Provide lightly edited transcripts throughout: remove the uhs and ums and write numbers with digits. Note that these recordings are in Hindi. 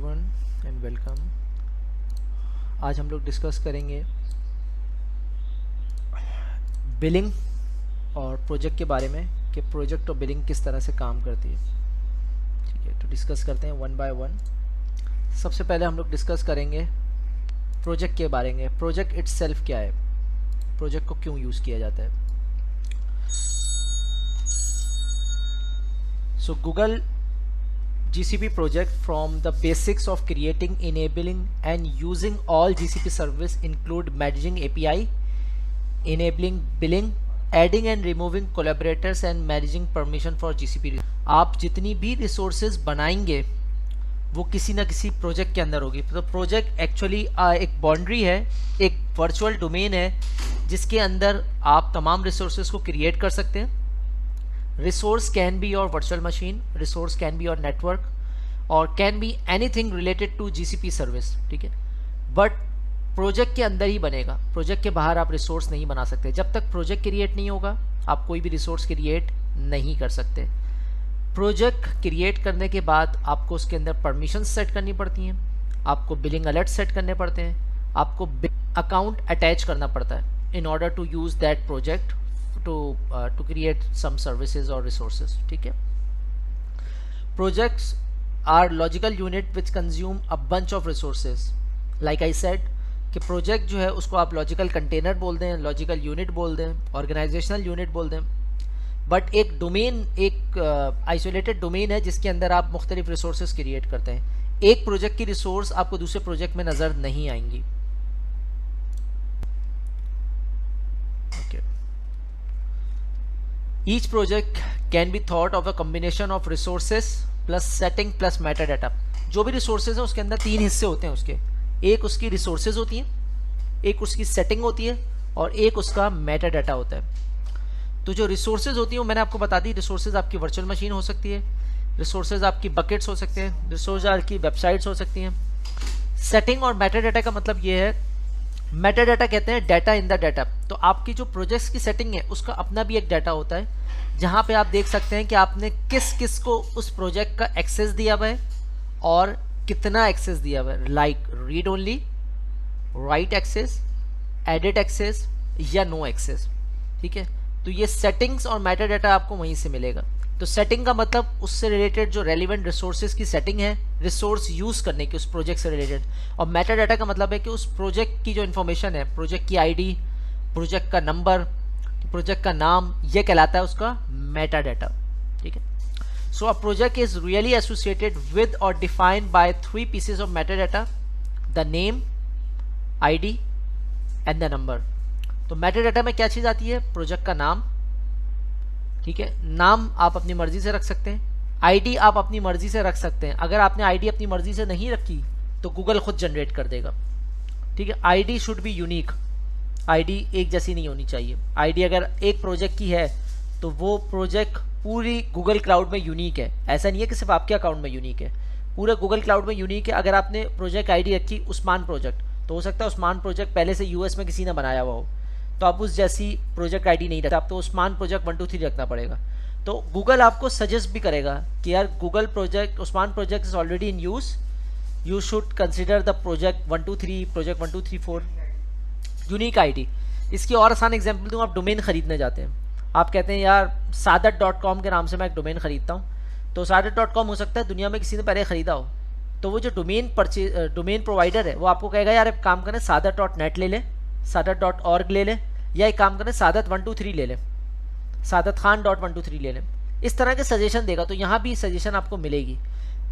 Everyone and welcome. आज हम लोग डिस्कस करेंगे बिलिंग और प्रोजेक्ट के बारे में कि प्रोजेक्ट और बिलिंग किस तरह से काम करती है। ठीक है, तो डिस्कस करते हैं वन बाय वन। सबसे पहले हम लोग डिस्कस करेंगे प्रोजेक्ट के बारे में। प्रोजेक्ट इट्सेल्फ क्या है, प्रोजेक्ट को क्यों यूज़ किया जाता है। सो Google GCP project from the basics of creating, enabling and using all GCP service include managing API, enabling billing, adding and removing collaborators and managing permission for GCP। आप जितनी भी resources बनाएंगे वो किसी ना किसी प्रोजेक्ट के अंदर होगी। तो प्रोजेक्ट एक्चुअली एक बाउंड्री है, एक वर्चुअल डोमेन है जिसके अंदर आप तमाम रिसोर्सेज को क्रिएट कर सकते हैं। Resource can be your virtual machine, resource can be your network or can be anything related to GCP service। ठीक है, बट प्रोजेक्ट के अंदर ही बनेगा, प्रोजेक्ट के बाहर आप रिसोर्स नहीं बना सकते। जब तक प्रोजेक्ट क्रिएट नहीं होगा आप कोई भी रिसोर्स क्रिएट नहीं कर सकते। प्रोजेक्ट क्रिएट करने के बाद आपको उसके अंदर परमिशन सेट करनी पड़ती हैं, आपको बिलिंग अलर्ट सेट करने पड़ते हैं, आपको अकाउंट अटैच करना पड़ता है in order to use that project to create some services or resources। ठीक है, projects are logical unit which consume a bunch of resources। like I said कि project जो है उसको आप logical container बोल दें, logical unit बोल दें, organizational unit बोल दें, बट एक डोमेन एक isolated domain है जिसके अंदर आप मुख्तलिफ resources create करते हैं। एक प्रोजेक्ट की रिसोर्स आपको दूसरे प्रोजेक्ट में नज़र नहीं आएंगी। Each project can be thought of a combination of resources plus setting plus metadata। जो भी resources हैं उसके अंदर तीन हिस्से होते हैं उसके, एक उसकी resources होती हैं, एक उसकी setting होती है और एक उसका metadata होता है। तो जो resources होती हैं वो मैंने आपको बता दी, resources आपकी virtual machine हो सकती है, resources आपकी buckets हो सकते हैं, resources आपकी websites हो सकती हैं। setting और metadata का मतलब ये है, मेटा डाटा कहते हैं डाटा इन द डाटा। तो आपकी जो प्रोजेक्ट्स की सेटिंग है उसका अपना भी एक डाटा होता है जहाँ पे आप देख सकते हैं कि आपने किस किस को उस प्रोजेक्ट का एक्सेस दिया हुआ है और कितना एक्सेस दिया हुआ है, like read only, write access, edit access या नो एक्सेस। ठीक है, तो ये सेटिंग्स और मेटा डाटा आपको वहीं से मिलेगा। तो सेटिंग का मतलब उससे रिलेटेड जो रेलिवेंट रिसोर्सेज की सेटिंग है, रिसोर्स यूज़ करने की उस प्रोजेक्ट से रिलेटेड, और मेटा डाटा का मतलब है कि उस प्रोजेक्ट की जो इन्फॉर्मेशन है, प्रोजेक्ट की आईडी, प्रोजेक्ट का नंबर, प्रोजेक्ट का नाम, ये कहलाता है उसका मेटा डाटा। ठीक है, so a project is really associated with और defined by three pieces of meta data, the name, ID and the number. तो मेटा डाटा में क्या चीज़ आती है, प्रोजेक्ट का नाम। ठीक है, नाम आप अपनी मर्जी से रख सकते हैं, आईडी आप अपनी मर्जी से रख सकते हैं। अगर आपने आईडी अपनी मर्जी से नहीं रखी तो गूगल खुद जनरेट कर देगा। ठीक है, ID should be unique, ID एक जैसी नहीं होनी चाहिए। आईडी अगर एक प्रोजेक्ट की है तो वो प्रोजेक्ट पूरी गूगल क्लाउड में यूनिक है, ऐसा नहीं है कि सिर्फ आपके अकाउंट में यूनिक है, पूरे गूगल क्लाउड में यूनिक है। अगर आपने प्रोजेक्ट आईडी रखी उस्मान प्रोजेक्ट, तो हो सकता है उस्मान प्रोजेक्ट पहले से यूएस में किसी ने बनाया हुआ हो, तो आप उस जैसी प्रोजेक्ट आईडी नहीं रखते, आपको उस्मान प्रोजेक्ट 1 2 3 रखना पड़ेगा। तो गूगल आपको सजेस्ट भी करेगा कि यार Google project Usman project is already in use, you should consider the project 1 2 3, project 1 2 3 4 unique ID. इसकी और आसान एग्जांपल दूँ, आप डोमेन खरीदने जाते हैं, आप कहते हैं यार sadat.com के नाम से मैं एक डोमेन खरीदता हूँ, तो sadat.com हो सकता है दुनिया में किसी ने पहले खरीदा हो, तो वो जो डोमेन प्रोवाइडर है वो आपको कहेगा यार एक काम करें sadat.net ले लें, sadat.org ले लें, या एक काम करें sadat 1 2 3 ले लें, sadatKhan.123 ले लें। इस तरह के सजेशन देगा। तो यहाँ भी सजेशन आपको मिलेगी,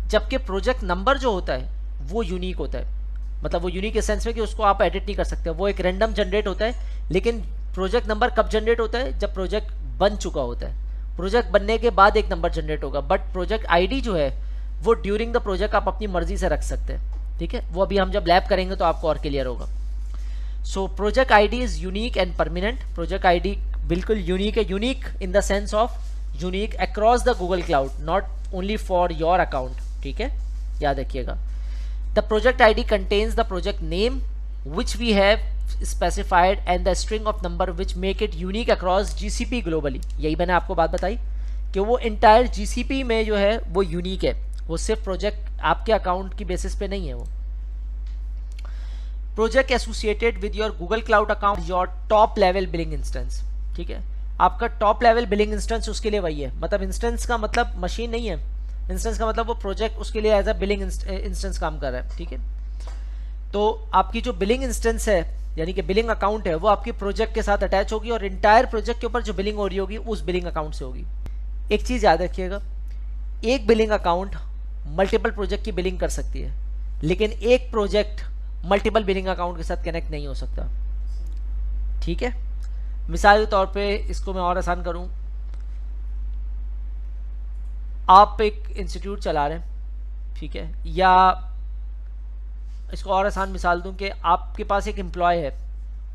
जबकि प्रोजेक्ट नंबर जो होता है वो यूनिक होता है। मतलब वो यूनिक इस सेंस में कि उसको आप एडिट नहीं कर सकते, वो एक रैंडम जनरेट होता है। लेकिन प्रोजेक्ट नंबर कब जनरेट होता है, जब प्रोजेक्ट बन चुका होता है। प्रोजेक्ट बनने के बाद एक नंबर जनरेट होगा, बट प्रोजेक्ट आईडी जो है वो ड्यूरिंग द प्रोजेक्ट आप अपनी मर्जी से रख सकते हैं। ठीक है, वो अभी हम जब लैब करेंगे तो आपको और क्लियर होगा। So project ID is unique and permanent. Project ID बिल्कुल यूनिक है, unique in the sense of unique across the Google Cloud, not only for your account. ठीक है, याद रखिएगा। The project ID contains the project name which we have specified and the string of number which make it unique across GCP globally. यही मैंने आपको बात बताई कि वो इंटायर जीसीपी में जो है वो यूनिक है, वो सिर्फ प्रोजेक्ट आपके अकाउंट की बेसिस पे नहीं है वो। Project associated with your Google cloud account your top level billing instance, ठीक है, आपका टॉप लेवल बिलिंग इंस्टेंस उसके लिए वही है, मतलब इंस्टेंस का मतलब मशीन नहीं है, इंस्टेंस का मतलब वो प्रोजेक्ट उसके लिए एज अ बिलिंग इंस्टेंस काम कर रहा है, ठीक है। तो आपकी जो बिलिंग इंस्टेंस है यानी कि बिलिंग अकाउंट है वो आपकी प्रोजेक्ट के साथ अटैच होगी और इंटायर प्रोजेक्ट के ऊपर जो बिलिंग हो रही होगी उस बिलिंग अकाउंट से होगी। एक चीज़ याद रखिएगा, एक बिलिंग अकाउंट मल्टीपल प्रोजेक्ट की बिलिंग कर सकती है, लेकिन एक प्रोजेक्ट मल्टीपल बिलिंग अकाउंट के साथ कनेक्ट नहीं हो सकता, ठीक है। मिसाल के तौर पे इसको मैं और आसान करूं, आप एक इंस्टीट्यूट चला रहे हैं, ठीक है, या इसको और आसान मिसाल दूं कि आपके पास एक एम्प्लॉय है,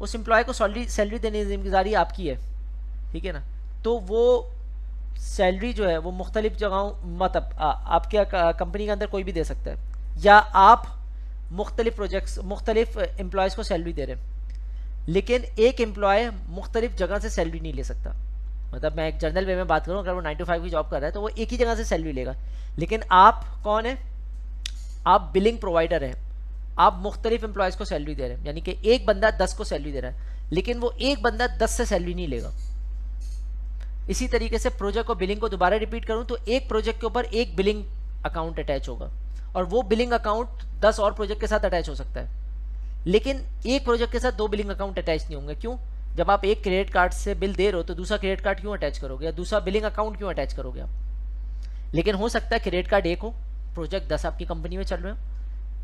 उस एम्प्लॉय को सैलरी देने की जिम्मेदारी आपकी है, ठीक है ना। तो वो सैलरी जो है वो मुख्तलिफ जगहों मतलब आपके कंपनी के अंदर कोई भी दे सकता है, या आप मुख्तलिफ प्रोजेक्ट्स मुख्तलिफ एम्प्लॉयज़ को सैलरी दे रहे हैं, लेकिन एक एम्प्लॉय मुख्तलिफ जगह से सैलरी नहीं ले सकता। मतलब मैं एक जनरल वे में बात करूँ, अगर वो 9 to 5 की जॉब कर रहा है तो वो एक ही जगह से सैलरी लेगा, लेकिन आप कौन है, आप बिलिंग प्रोवाइडर है, आप मुख्तलिफ एम्प्लॉयज़ को सैलरी दे रहे हैं, यानी कि एक बंदा 10 को सैलरी दे रहा है, लेकिन वो एक बंदा 10 से सैलरी नहीं लेगा। इसी तरीके से प्रोजेक्ट को बिलिंग को दोबारा रिपीट करूं तो एक प्रोजेक्ट के ऊपर एक बिलिंग अकाउंट अटैच होगा और वो बिलिंग अकाउंट 10 और प्रोजेक्ट के साथ अटैच हो सकता है, लेकिन एक प्रोजेक्ट के साथ 2 बिलिंग अकाउंट अटैच नहीं होंगे। क्यों? जब आप एक क्रेडिट कार्ड से बिल दे रहे हो तो दूसरा क्रेडिट कार्ड क्यों अटैच करोगे, या दूसरा बिलिंग अकाउंट क्यों अटैच करोगे आप। लेकिन हो सकता है क्रेडिट कार्ड एक हो, प्रोजेक्ट 10 आपकी कंपनी में चल रहे हो,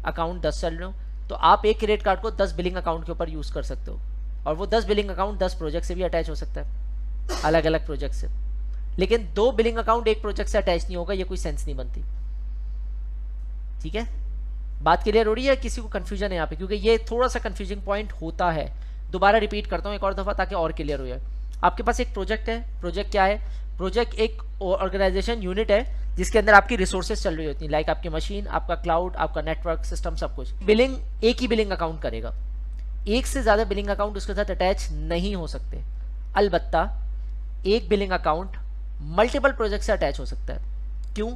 अकाउंट 10 चल रहे हो, तो आप एक क्रेडिट कार्ड को 10 बिलिंग अकाउंट के ऊपर यूज़ कर सकते हो, और वो 10 बिलिंग अकाउंट 10 प्रोजेक्ट से भी अटैच हो सकता है, अलग अलग प्रोजेक्ट से। लेकिन 2 बिलिंग अकाउंट एक प्रोजेक्ट से अटैच नहीं होगा, ये कोई सेंस नहीं बनती, ठीक है। बात क्लियर हो रही है? किसी को कंफ्यूजन है यहाँ पे? क्योंकि ये थोड़ा सा कंफ्यूजिंग पॉइंट होता है। दोबारा रिपीट करता हूँ एक और दफ़ा ताकि और क्लियर हो जाए। आपके पास एक प्रोजेक्ट है, प्रोजेक्ट क्या है, प्रोजेक्ट एक ऑर्गेनाइजेशन यूनिट है जिसके अंदर आपकी रिसोर्सेज चल रही होती हैं, लाइक आपकी मशीन, आपका क्लाउड, आपका नेटवर्क सिस्टम, सब कुछ। बिलिंग एक ही बिलिंग अकाउंट करेगा, एक से ज़्यादा बिलिंग अकाउंट उसके साथ अटैच नहीं हो सकते। अलबत्ता एक बिलिंग अकाउंट मल्टीपल प्रोजेक्ट से अटैच हो सकता है। क्यों?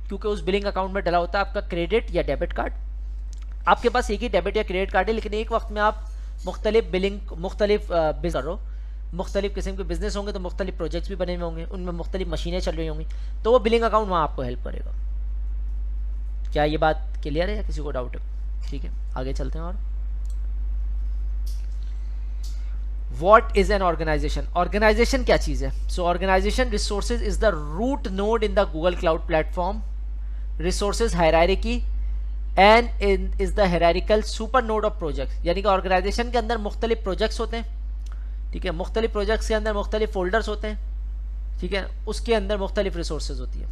क्योंकि उस बिलिंग अकाउंट में डला होता है आपका क्रेडिट या डेबिट कार्ड। आपके पास एक ही डेबिट या क्रेडिट कार्ड है, लेकिन एक वक्त में आप मुख्तलिफ बिलिंग मुख्तलिफ करो, मुख्तलिफ किस्म के बिजनेस होंगे तो मुख्तलिफ प्रोजेक्ट्स भी बने हुए होंगे, उनमें मुख्तलिफ मशीनें चल रही होंगी, तो वो बिलिंग अकाउंट वहाँ आपको हेल्प करेगा। क्या ये बात क्लियर है या किसी को डाउट है? ठीक है, आगे चलते हैं। और What is an organization? Organization क्या चीज़ है? So organization resources is the root node in the Google Cloud platform. Resources hierarchy and is the hierarchical super node of projects. यानी कि organization के अंदर मुख्तलिफ प्रोजेक्ट्स होते हैं, ठीक है, मुख्तलिफ प्रोजेक्ट्स के अंदर मुख्तलिफ फोल्डर्स होते हैं, ठीक है, उसके अंदर मुख्तलिफ रिसोर्सेज होती है।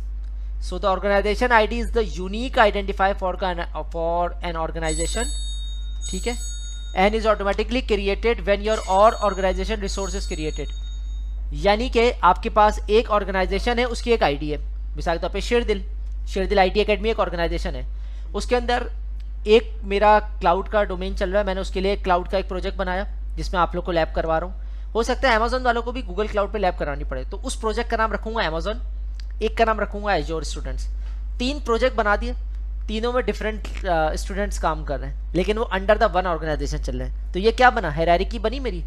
So the organization ID is the unique identifier for an organization, ठीक है, and is automatically created when your organization resource is created. यानी कि आपके पास एक ऑर्गेनाइजेशन है, उसकी एक आईडी है। मिसाल के तौर पे शेरदिल आईटी एकेडमी एक ऑर्गेनाइजेशन है, उसके अंदर एक मेरा क्लाउड का डोमेन चल रहा है, मैंने उसके लिए क्लाउड का एक प्रोजेक्ट बनाया जिसमें आप लोग को लैब करवा रहा हूँ। हो सकता है अमेजोन वालों को भी गूगल क्लाउड पे लैब करानी पड़े, तो उस प्रोजेक्ट का नाम रखूंगा अमेजोन, एक का नाम रखूंगा एजोर स्टूडेंट्स। 3 प्रोजेक्ट बना दिए, तीनों में डिफरेंट स्टूडेंट्स काम कर रहे हैं, लेकिन वो अंडर द वन ऑर्गेनाइजेशन चल रहे हैं। तो ये क्या बना? हायरार्की बनी मेरी,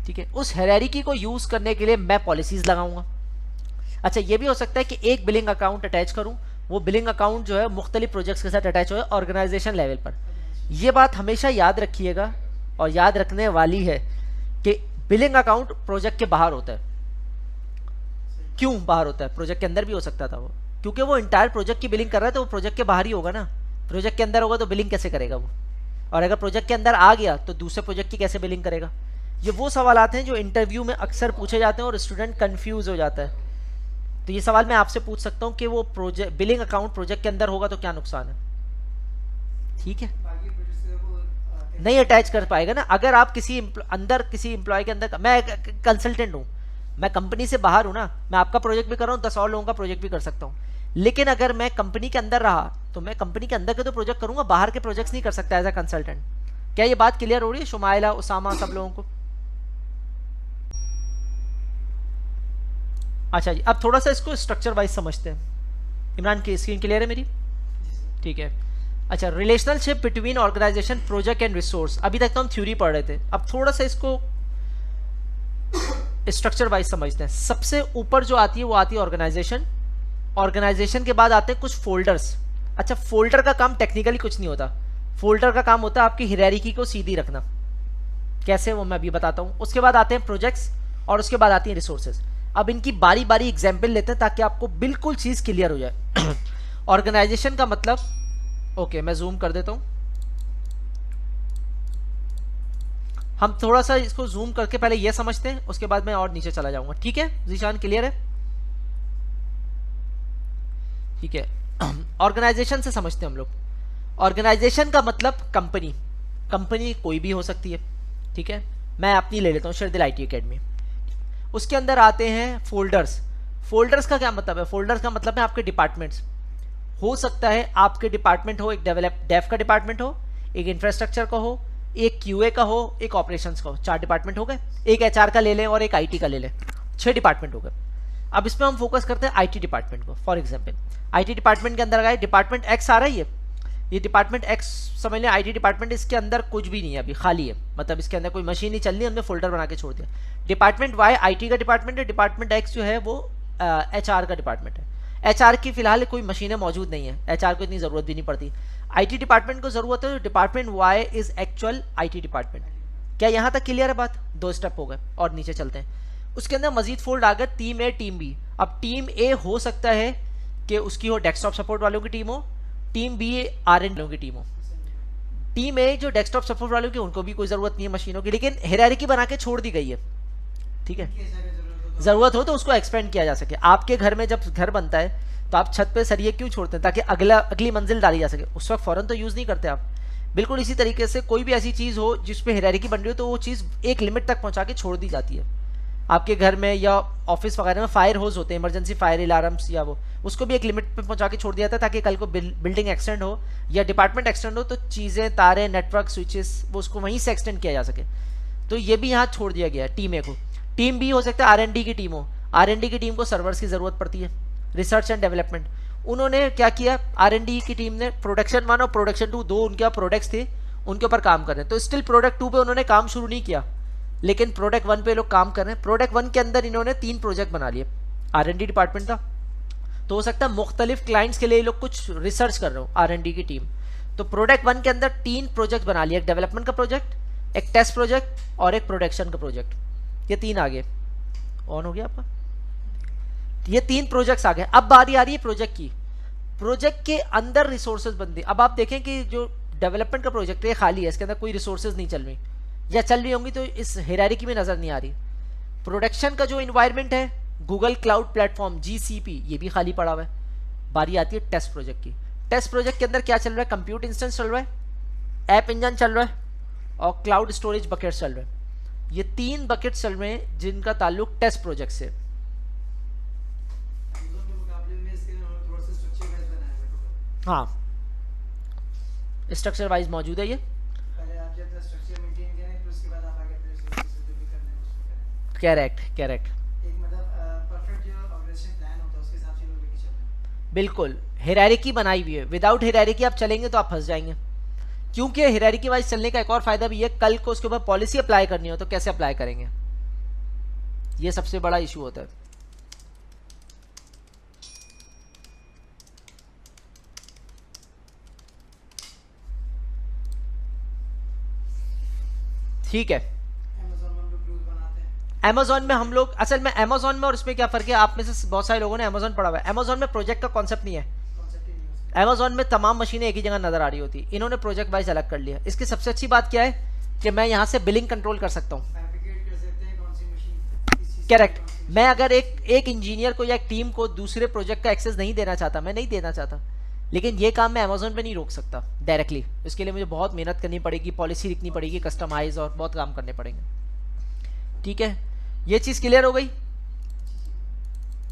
ठीक है। उस हायरार्की को यूज करने के लिए मैं पॉलिसीज लगाऊंगा। अच्छा, ये भी हो सकता है कि एक बिलिंग अकाउंट अटैच करूं, वो बिलिंग अकाउंट जो है मुख्तलिफ प्रोजेक्ट्स के साथ अटैच हो ऑर्गेनाइजेशन लेवल पर। ये बात हमेशा याद रखिएगा और याद रखने वाली है कि बिलिंग अकाउंट प्रोजेक्ट के बाहर होता है। क्यों बाहर होता है? प्रोजेक्ट के अंदर भी हो सकता था वो, क्योंकि वो इंटायर प्रोजेक्ट की बिलिंग कर रहा है, तो वो प्रोजेक्ट के बाहर ही होगा ना। प्रोजेक्ट के अंदर होगा तो बिलिंग कैसे करेगा वो? और अगर प्रोजेक्ट के अंदर आ गया तो दूसरे प्रोजेक्ट की कैसे बिलिंग करेगा? ये वो सवाल आते हैं जो इंटरव्यू में अक्सर पूछे जाते हैं और स्टूडेंट कंफ्यूज हो जाता है। तो ये सवाल मैं आपसे पूछ सकता हूँ कि वो प्रोजेक्ट बिलिंग अकाउंट प्रोजेक्ट के अंदर होगा तो क्या नुकसान है? ठीक है, नहीं अटैच कर पाएगा ना। अगर आप किसी एम्प्लॉय के अंदर, मैं कंसल्टेंट हूँ, मैं कंपनी से बाहर हूँ ना, मैं आपका प्रोजेक्ट भी कर रहा हूँ, 10 और लोगों का प्रोजेक्ट भी कर सकता हूँ। लेकिन अगर मैं कंपनी के अंदर रहा तो मैं कंपनी के अंदर के तो प्रोजेक्ट करूंगा, बाहर के प्रोजेक्ट्स नहीं कर सकता एज अ कंसल्टेंट। क्या ये बात क्लियर हो रही है शुमाइला, उसामा, सब लोगों को? अच्छा जी, अब थोड़ा सा इसको स्ट्रक्चर वाइज समझते हैं। इमरान की स्क्रीन क्लियर है मेरी? ठीक है। अच्छा, relationship between organisation, project and resource. अभी तक तो हम थ्योरी पढ़ रहे थे, अब थोड़ा सा इसको स्ट्रक्चर वाइज समझते हैं। सबसे ऊपर जो आती है वो आती है ऑर्गेनाइजेशन। ऑर्गेनाइजेशन के बाद आते हैं कुछ फोल्डर्स। अच्छा, फोल्डर का काम टेक्निकली कुछ नहीं होता, फोल्डर का काम होता है आपकी हायरार्की को सीधी रखना। कैसे, वो मैं अभी बताता हूँ। उसके बाद आते हैं प्रोजेक्ट्स और उसके बाद आती हैं रिसोर्सेज। अब इनकी बारी बारी एग्जाम्पल लेते हैं ताकि आपको बिल्कुल चीज़ क्लियर हो जाए। ऑर्गेनाइजेशन का मतलब, ओके मैं जूम कर देता हूँ। हम थोड़ा सा इसको जूम करके पहले ये समझते हैं, उसके बाद मैं और नीचे चला जाऊंगा। ठीक है जीशान, क्लियर है? ठीक है। ऑर्गेनाइजेशन से समझते हैं हम लोग। ऑर्गेनाइजेशन का मतलब कंपनी। कंपनी कोई भी हो सकती है, ठीक है। मैं अपनी ले लेता हूँ, शेरदिल IT अकेडमी। उसके अंदर आते हैं फोल्डर्स। फोल्डर्स का क्या मतलब है? फोल्डर्स का मतलब है आपके डिपार्टमेंट्स। हो सकता है आपके डिपार्टमेंट हो, एक डेव का डिपार्टमेंट हो, एक इंफ्रास्ट्रक्चर का हो, एक QA का हो, एक ऑपरेशंस का हो। 4 डिपार्टमेंट हो गए। एक HR का ले लें और एक IT का ले लें, 6 डिपार्टमेंट हो गए। अब इसमें हम फोकस करते हैं IT डिपार्टमेंट को। फॉर एग्जाम्पल IT डिपार्टमेंट के अंदर आए, डिपार्टमेंट X आ रहा है, ये डिपार्टमेंट X समझ लें IT डिपार्टमेंट। इसके अंदर कुछ भी नहीं है, अभी खाली है, मतलब इसके अंदर कोई मशीन नहीं चल रही, हमने फोल्डर बना के छोड़ दिया। डिपार्टमेंट Y IT का डिपार्टमेंट है, डिपार्टमेंट X जो है वो HR का डिपार्टमेंट है। HR की फिलहाल कोई मशीनें मौजूद नहीं है, HR को इतनी ज़रूरत भी नहीं पड़ती। IT डिपार्टमेंट को ज़रूरत है, department Y is actual IT department. क्या यहाँ तक क्लियर है बात? 2 स्टेप हो गए और नीचे चलते हैं। उसके अंदर मजीद फोल्ड आ गए, टीम A टीम B। अब टीम A हो सकता है कि उसकी हो डेस्कटॉप सपोर्ट वालों की टीम हो, टीम B R&D वालों की टीम हो। टीम A जो डेस्कटॉप सपोर्ट वालों की, उनको भी कोई ज़रूरत नहीं है मशीनों की, लेकिन हायरार्की बना के छोड़ दी गई है, ठीक है। ज़रूरत हो तो उसको एक्सपेंड किया जा सके। आपके घर में जब घर बनता है तो आप छत पे सरिये क्यों छोड़ते हैं? ताकि अगली मंजिल डाली जा सके। उस वक्त फ़ौरन तो यूज़ नहीं करते आप। बिल्कुल इसी तरीके से कोई भी ऐसी चीज़ हो जिस पे हायरार्की बन रही हो, तो वो चीज़ एक लिमिट तक पहुंचा के छोड़ दी जाती है। आपके घर में या ऑफिस वगैरह में फायर होज होते हैं, इमरजेंसी फायर अलार्म्स, या वो उसको भी एक लिमिट पे पहुंचा के छोड़ दिया जाता है ताकि कल को बिल्डिंग एक्सटेंड हो या डिपार्टमेंट एक्सटेंड हो तो चीज़ें, तारे, नेटवर्क, स्विचेस, वो उसको वहीं से एक्सटेंड किया जा सके। तो ये भी यहाँ छोड़ दिया गया है टीम ए को। टीम बी हो सकता है R&D की टीम हो। R&D की टीम को सर्वर्स की ज़रूरत पड़ती है, रिसर्च एंड डेवलपमेंट। उन्होंने क्या किया, R&D की टीम ने प्रोडक्शन 1 और प्रोडक्शन 2, 2 उनके प्रोडक्ट्स थे, उनके ऊपर काम कर रहे हैं। तो स्टिल प्रोडक्ट 2 पे उन्होंने काम शुरू नहीं किया, लेकिन प्रोडक्ट 1 पे लोग काम कर रहे हैं। प्रोडक्ट 1 के अंदर इन्होंने 3 प्रोजेक्ट बना लिए। R&D डिपार्टमेंट था, तो हो सकता है मुख्तलिफ क्लाइंट्स के लिए ये लोग कुछ रिसर्च कर रहे हो, R&D की टीम। तो प्रोडक्ट 1 के अंदर 3 प्रोजेक्ट बना लिए, एक डेवलपमेंट का प्रोजेक्ट, एक टेस्ट प्रोजेक्ट और एक प्रोडक्शन का प्रोजेक्ट। ये 3 आ गए। ऑन हो गया आपका? ये 3 प्रोजेक्ट्स आ गए। अब बारी आ रही है प्रोजेक्ट की। प्रोजेक्ट के अंदर रिसोर्सेज बनते। अब आप देखें कि जो डेवलपमेंट का प्रोजेक्ट है खाली है, इसके अंदर कोई रिसोर्सेज नहीं चल रही, या चल रही होंगी तो इस हायरार्की में नजर नहीं आ रही। प्रोडक्शन का जो इन्वायरमेंट है, गूगल क्लाउड प्लेटफॉर्म GCP, ये भी खाली पड़ा हुआ है। बारी आती है टेस्ट प्रोजेक्ट की। टेस्ट प्रोजेक्ट के अंदर क्या चल रहा है? कंप्यूट इंस्टेंस चल रहा है, ऐप इंजन चल रहा है और क्लाउड स्टोरेज बकेट चल रहे हैं। ये 3 बकेट चल रहे हैं जिनका ताल्लुक टेस्ट प्रोजेक्ट से। हाँ, स्ट्रक्चर वाइज मौजूद है ये। करेक्ट। बिल्कुल हायरार्की बनाई हुई है। विदाउट हायरार्की आप चलेंगे तो आप फंस जाएंगे, क्योंकि हायरार्की वाइज चलने का एक और फायदा भी है, कल को उसके ऊपर पॉलिसी अप्लाई करनी हो तो कैसे अप्लाई करेंगे, ये सबसे बड़ा इशू होता है। ठीक है। Amazon में हम लोग, असल में Amazon में और इसमें क्या फ़र्क है, आप में से बहुत सारे लोगों ने Amazon पढ़ा हुआ है। Amazon में प्रोजेक्ट का कॉन्सेप्ट नहीं है। Amazon में तमाम मशीनें एक ही जगह नजर आ रही होती, इन्होंने प्रोजेक्ट वाइज अलग कर लिया। इसकी सबसे अच्छी बात क्या है कि मैं यहाँ से बिलिंग कंट्रोल कर सकता हूँ। करेक्ट। मैं अगर एक इंजीनियर को या एक टीम को दूसरे प्रोजेक्ट का एक्सेस नहीं देना चाहता, मैं नहीं देना चाहता, लेकिन ये काम मैं Amazon पे नहीं रोक सकता डायरेक्टली। इसके लिए मुझे बहुत मेहनत करनी पड़ेगी, पॉलिसी लिखनी पड़ेगी, कस्टमाइज और बहुत काम करने पड़ेंगे। ठीक है, ये चीज़ क्लियर हो गई?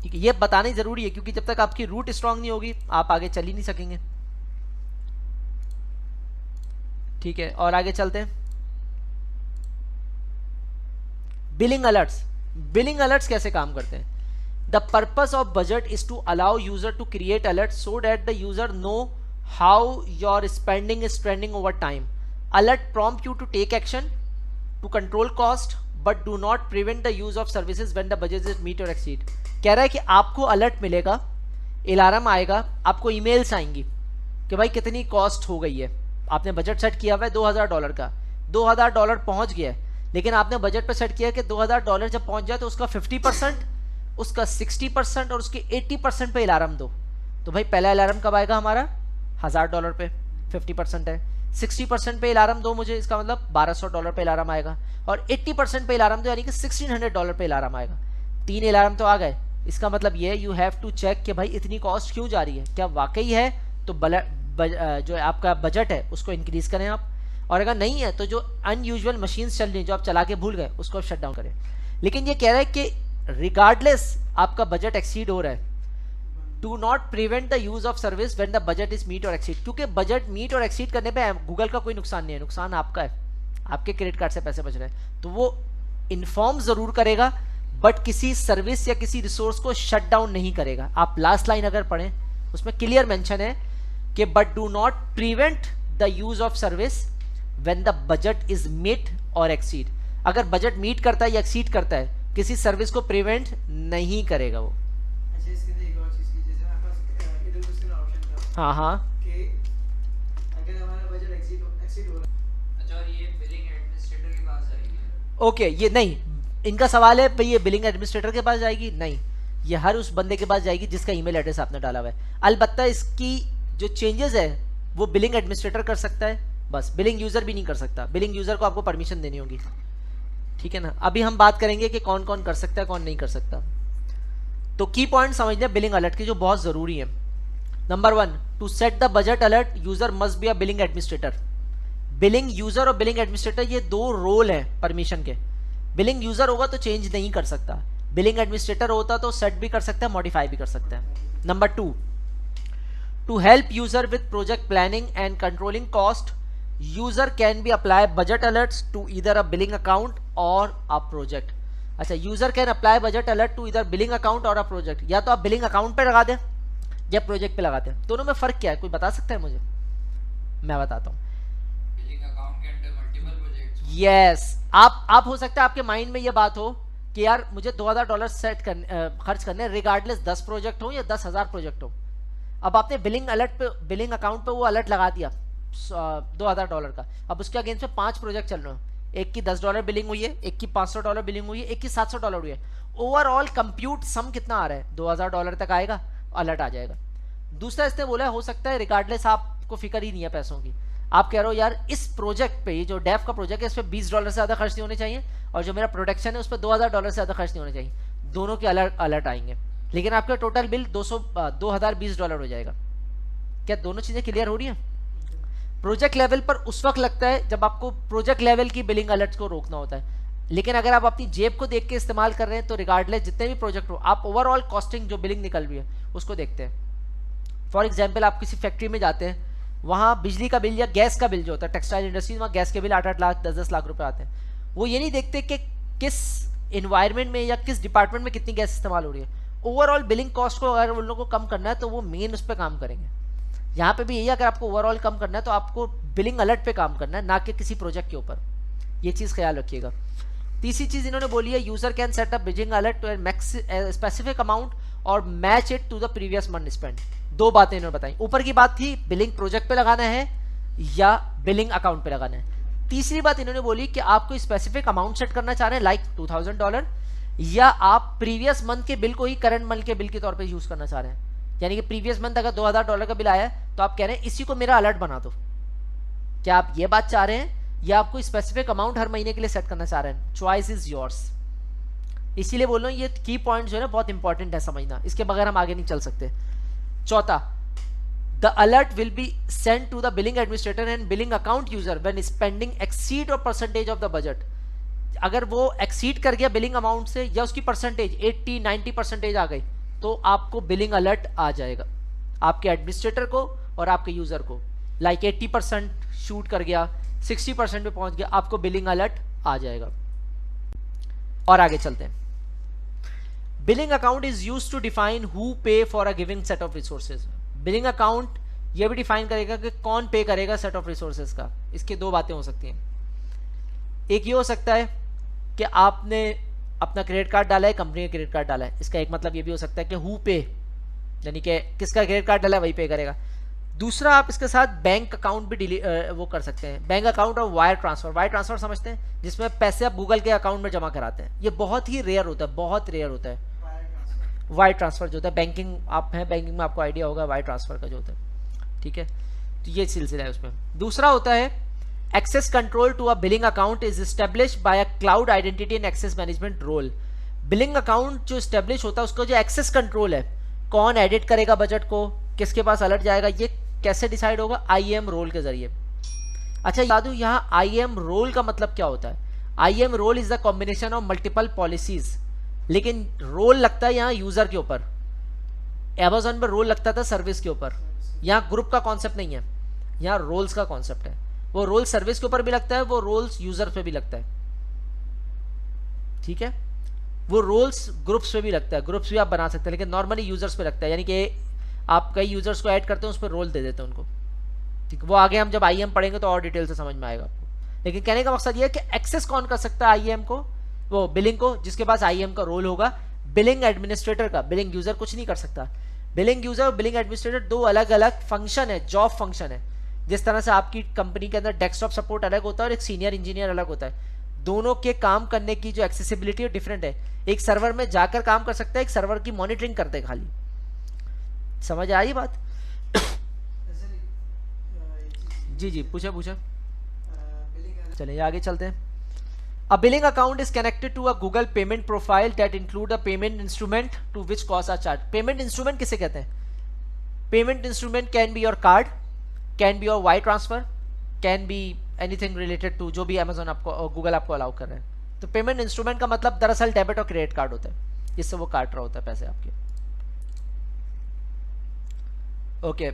ठीक है, ये बतानी ज़रूरी है क्योंकि जब तक आपकी रूट स्ट्रांग नहीं होगी आप आगे चल ही नहीं सकेंगे। ठीक है, और आगे चलते हैं। Billing alerts. बिलिंग अलर्ट्स कैसे काम करते हैं? The purpose of budget is to allow user to create alert so that the user know how your spending is trending over time. Alert prompt you to take action to control cost but do not prevent the use of services when the budget is meet or exceed. कह रहा है कि आपको अलर्ट मिलेगा, अलार्म आएगा, आपको ईमेल्स आएंगी कि भाई कितनी कॉस्ट हो गई है, आपने बजट सेट किया हुआ है $2000 का, $2000 पहुंच गया है, लेकिन आपने बजट पे सेट किया कि $2000 जब पहुंच जाए तो उसका 50%, उसका 60% और उसके 80% पे अलार्म दो. तो भाई पहला अलार्म कब आएगा हमारा? $1000 पे 50% है. 60% पे अलार्म दो मुझे, इसका मतलब $1200 पे अलार्म आएगा. और 80% पे अलार्म दो यानी कि $1600 पे अलार्म आएगा. 3 अलार्म तो आ गए. इसका मतलब ये यू हैव टू चेक कि भाई इतनी कॉस्ट क्यों जा रही है, क्या वाकई है तो जो आपका बजट है उसको इंक्रीज करें आप, और अगर नहीं है तो जो अनयूजुअल मशीन्स चल रही हैं जो आप चला के भूल गए उसको शट डाउन करें. लेकिन ये कह रहा है कि रिगार्डलेस आपका बजट एक्सीड हो रहा है, do not prevent the use of service when the budget is meet or exceed. क्योंकि बजट मीट और एक्सीड करने पे गूगल का कोई नुकसान नहीं है, नुकसान आपका है, आपके क्रेडिट कार्ड से पैसे बच रहे हैं. तो वो इन्फॉर्म जरूर करेगा बट किसी सर्विस या किसी रिसोर्स को शट डाउन नहीं करेगा. आप लास्ट लाइन अगर पढ़ें उसमें क्लियर मेंशन है कि but do not prevent the use of service when the budget is meet or exceed. अगर बजट मीट करता है या एक्सीड करता है किसी सर्विस को प्रिवेंट नहीं करेगा वो. हाँ हाँ अगर हमारा बजट एक्सीड हो रहा है, अच्छा, और ये बिलिंग एडमिनिस्ट्रेटर के पास जाएगी. ओके, ये नहीं, इनका सवाल है भाई ये बिलिंग एडमिनिस्ट्रेटर के पास जाएगी? नहीं, ये हर उस बंदे के पास जाएगी जिसका ईमेल एड्रेस आपने डाला हुआ है. अलबत्ता इसकी जो चेंजेस है वो बिलिंग एडमिनिस्ट्रेटर कर सकता है, बस बिलिंग यूजर भी नहीं कर सकता. बिलिंग यूजर को आपको परमिशन देनी होगी, ठीक है ना. अभी हम बात करेंगे कि कौन कौन कर सकता है कौन नहीं कर सकता. तो की पॉइंट समझने बिलिंग अलर्ट के जो बहुत जरूरी है. Number 1, to set the budget alert user must be a billing administrator. Billing user और बिलिंग एडमिनिस्ट्रेटर ये दो रोल हैं परमिशन के. बिलिंग यूजर होगा तो चेंज नहीं कर सकता, बिलिंग एडमिनिस्ट्रेटर होता तो सेट भी कर सकता है, मॉडिफाई भी कर सकता है. Number 2, to help user with project planning and controlling cost user can be apply budget alerts to either a billing account or a project. अच्छा, user can apply budget alert to either billing account or a project. या तो आप बिलिंग अकाउंट पे लगा दें या प्रोजेक्ट पे लगाते हैं. दोनों में फर्क क्या है, कोई बता सकता है मुझे? मैं बताता हूँ. बिलिंग अकाउंट के अंदर मल्टीपल प्रोजेक्ट्स. यस, आप हो सकता है आपके माइंड में ये बात हो कि यार मुझे $2000 सेट खर्च करने, रिगार्डलेस 10 प्रोजेक्ट हो या 10,000 प्रोजेक्ट हो. अब आपने बिलिंग अलर्ट पे, बिलिंग अकाउंट पे वो अलर्ट लगा दिया $2000 का. अब उसके अगेंस्ट में 5 प्रोजेक्ट चल रहे हो, एक की $10 बिलिंग हुई है, एक की $500 बिलिंग हुई है, एक की $700 हुई है. ओवरऑल कंप्यूट सम कितना आ रहा है? $2000 तक आएगा, अलर्ट आ जाएगा. दूसरा इसने बोला हो सकता है रिगार्डलेस आपको फिक्र ही नहीं है पैसों की, आप कह रहे हो यार इस प्रोजेक्ट पे, ये जो डेफ का प्रोजेक्ट है इस पे $20 से ज़्यादा खर्च नहीं होने चाहिए और जो मेरा प्रोडक्शन है उस पर $2000 से ज़्यादा खर्च नहीं होने चाहिए. दोनों के अलर्ट आएंगे, लेकिन आपका टोटल बिल $2020 हो जाएगा. क्या दोनों चीज़ें क्लियर हो रही हैं? प्रोजेक्ट लेवल पर उस वक्त लगता है जब आपको प्रोजेक्ट लेवल की बिलिंग अलर्ट को रोकना होता है, लेकिन अगर आप अपनी जेब को देख के इस्तेमाल कर रहे हैं तो रिगार्डलेस जितने भी प्रोजेक्ट हो आप ओवरऑल कॉस्टिंग जो बिलिंग निकल रही है उसको देखते हैं. फॉर एग्जाम्पल आप किसी फैक्ट्री में जाते हैं, वहाँ बिजली का बिल या गैस का बिल जो होता है, टेक्सटाइल इंडस्ट्री वहाँ गैस के बिल 8-8 लाख 10-10 लाख रुपए आते हैं. वो ये नहीं देखते कि किस इन्वायरमेंट में या किस डिपार्टमेंट में कितनी गैस इस्तेमाल हो रही है. ओवरऑल बिलिंग कॉस्ट को अगर उन लोगों को कम करना है तो वो मेन उस पर काम करेंगे. यहाँ पे भी यही, अगर आपको ओवरऑल कम करना है तो आपको बिलिंग अलर्ट पे काम करना है, ना कि किसी प्रोजेक्ट के ऊपर. ये चीज़ ख्याल रखिएगा. तीसरी चीज़ इन्होंने बोली है user can set up billing alert to specific amount और match it to the previous month spend. दो बातें इन्होंने बताई. ऊपर की बात थी बिलिंग प्रोजेक्ट पे लगाना है या बिलिंग अकाउंट पे लगाना है. तीसरी बात इन्होंने बोली कि आपको स्पेसिफिक अमाउंट सेट करना चाह रहे हैं लाइक $2000, या आप प्रीवियस मंथ के बिल को ही करंट मंथ के बिल के तौर पे यूज करना चाह रहे हैं. यानी कि प्रीवियस मंथ अगर $2000 का बिल आया है तो आप कह रहे हैं इसी को मेरा अलर्ट बना दो. क्या आप ये बात चाह रहे हैं या आपको स्पेसिफिक अमाउंट हर महीने के लिए सेट करना चाह रहे हैं? Choice is yours. इसीलिए बोल रहा हूँ ये की पॉइंट जो है ना बहुत इंपॉर्टेंट है समझना, इसके बगैर हम आगे नहीं चल सकते. चौथा, the alert will be send to the billing administrator and billing account user when spending exceed or percentage of the budget. अगर वो एक्सीड कर गया बिलिंग अमाउंट से या उसकी परसेंटेज 80-90% आ गई तो आपको बिलिंग अलर्ट आ जाएगा, आपके एडमिनिस्ट्रेटर को और आपके यूजर को. लाइक 80% शूट कर गया, 60% पे पहुंच गया, आपको बिलिंग अलर्ट आ जाएगा. और आगे चलते हैं. Billing account is used to define who pay for a given set of resources. Billing account ये भी डिफाइन करेगा कि कौन पे करेगा सेट ऑफ रिसोर्सेज का। इसकी दो बातें हो सकती हैं, एक ये हो सकता है कि आपने अपना क्रेडिट कार्ड डाला है, कंपनी का क्रेडिट कार्ड डाला है, इसका एक मतलब ये भी हो सकता है कि हु पे, यानी कि किसका क्रेडिट कार्ड डाला है वही पे करेगा। दूसरा, आप इसके साथ बैंक अकाउंट भी वो कर सकते हैं, बैंक अकाउंट और वायर ट्रांसफर। वायर ट्रांसफर समझते हैं, जिसमें पैसे आप गूगल के अकाउंट में जमा कराते हैं। ये बहुत ही रेयर होता है, बहुत रेयर होता है वायर ट्रांसफर जो होता है। बैंकिंग आप हैं, बैंकिंग में आपको आइडिया होगा वायर ट्रांसफर का जो होता है, ठीक है। तो ये सिलसिला है उसमें। दूसरा होता है access control to a billing account is established by a cloud identity and access management role. Billing account जो एस्टेब्लिश होता है उसका जो एक्सेस कंट्रोल है, कौन एडिट करेगा बजट को, किसके पास अलर्ट जाएगा, ये कैसे डिसाइड होगा, आईएम रोल के जरिए। अच्छा याद हो, यहाँ आईएम रोल का मतलब क्या होता है? IAM role is the combination of multiple policies, लेकिन रोल लगता है यहाँ यूजर के ऊपर। Amazon में रोल लगता था सर्विस के ऊपर, यहाँ ग्रुप का कॉन्सेप्ट नहीं है, यहाँ रोल्स का कॉन्सेप्ट है। वो रोल सर्विस के ऊपर भी लगता है, वो रोल्स यूजर पे भी लगता है, ठीक है। वो रोल्स ग्रुप्स पे भी लगता है, ग्रुप्स भी आप बना सकते हैं, लेकिन नॉर्मली यूजर्स पे लगता है, यानी कि आप कई यूजर्स को ऐड करते हैं, उस पर रोल दे देते हैं उनको, ठीक है। वो आगे हम जब आईएम पढ़ेंगे तो और डिटेल से समझ में आएगा आपको, लेकिन कहने का मकसद ये है कि एक्सेस कौन कर सकता है आईएम को, वो बिलिंग को, जिसके पास आईएम का रोल होगा। बिलिंग एडमिनिस्ट्रेटर का, बिलिंग यूजर कुछ नहीं कर सकता। बिलिंग यूजर और बिलिंग एडमिनिस्ट्रेटर दो अलग अलग फंक्शन है, जॉब फंक्शन है। जिस तरह से आपकी कंपनी के अंदर डेस्कटॉप सपोर्ट अलग होता है और एक सीनियर इंजीनियर अलग होता है, दोनों के काम करने की जो एक्सेसिबिलिटी डिफरेंट है। एक सर्वर में जाकर काम कर सकता है, एक सर्वर की मॉनिटरिंग करते हैं खाली। समझ आई बात? जी जी, पूछे पूछे, चलिए आगे चलते हैं। A billing account is connected to a Google payment profile that include a payment instrument to which costs are charged. Payment instrument किसे कहते हैं? Payment instrument can be your card, can be your wire transfer, can be anything related to जो भी Amazon आपको Google आपको अलाउ कर रहे हैं। तो पेमेंट इंस्ट्रूमेंट का मतलब दरअसल डेबिट और क्रेडिट कार्ड होता है, जिससे वो काट रहा होता है पैसे आपके। Okay,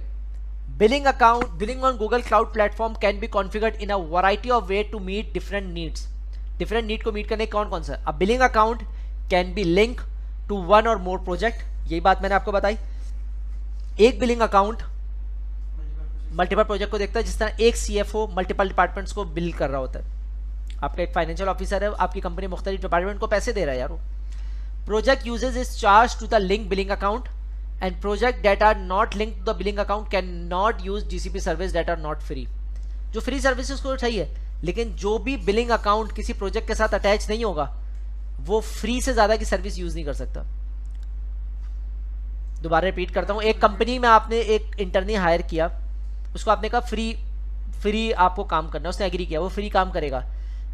billing account, billing on Google cloud platform can be configured in a variety of way to meet different needs. Different need को मीट करने कौन कौन सा? A billing account can be link to one और मोर प्रोजेक्ट, यही बात मैंने आपको बताई। एक बिलिंग अकाउंट मल्टीपल प्रोजेक्ट को देखता है, जिस तरह एक सीएफओ मल्टीपल डिपार्टमेंट्स को बिल कर रहा होता है। आपका एक फाइनेंशियल ऑफिसर है, आपकी कंपनी मुख्तलिफ डिपार्टमेंट को पैसे दे रहा है यार। Project usage is charge to the link billing account and project that are not link to the billing account can not use GCP service that are not free. जो फ्री सर्विसेज को सही है, लेकिन जो भी बिलिंग अकाउंट किसी प्रोजेक्ट के साथ अटैच नहीं होगा, वो फ्री से ज्यादा की सर्विस यूज नहीं कर सकता। दोबारा रिपीट करता हूं, एक कंपनी में आपने एक इंटर्नी हायर किया, उसको आपने कहा फ्री आपको काम करना, उसने एग्री किया, वो फ्री काम करेगा।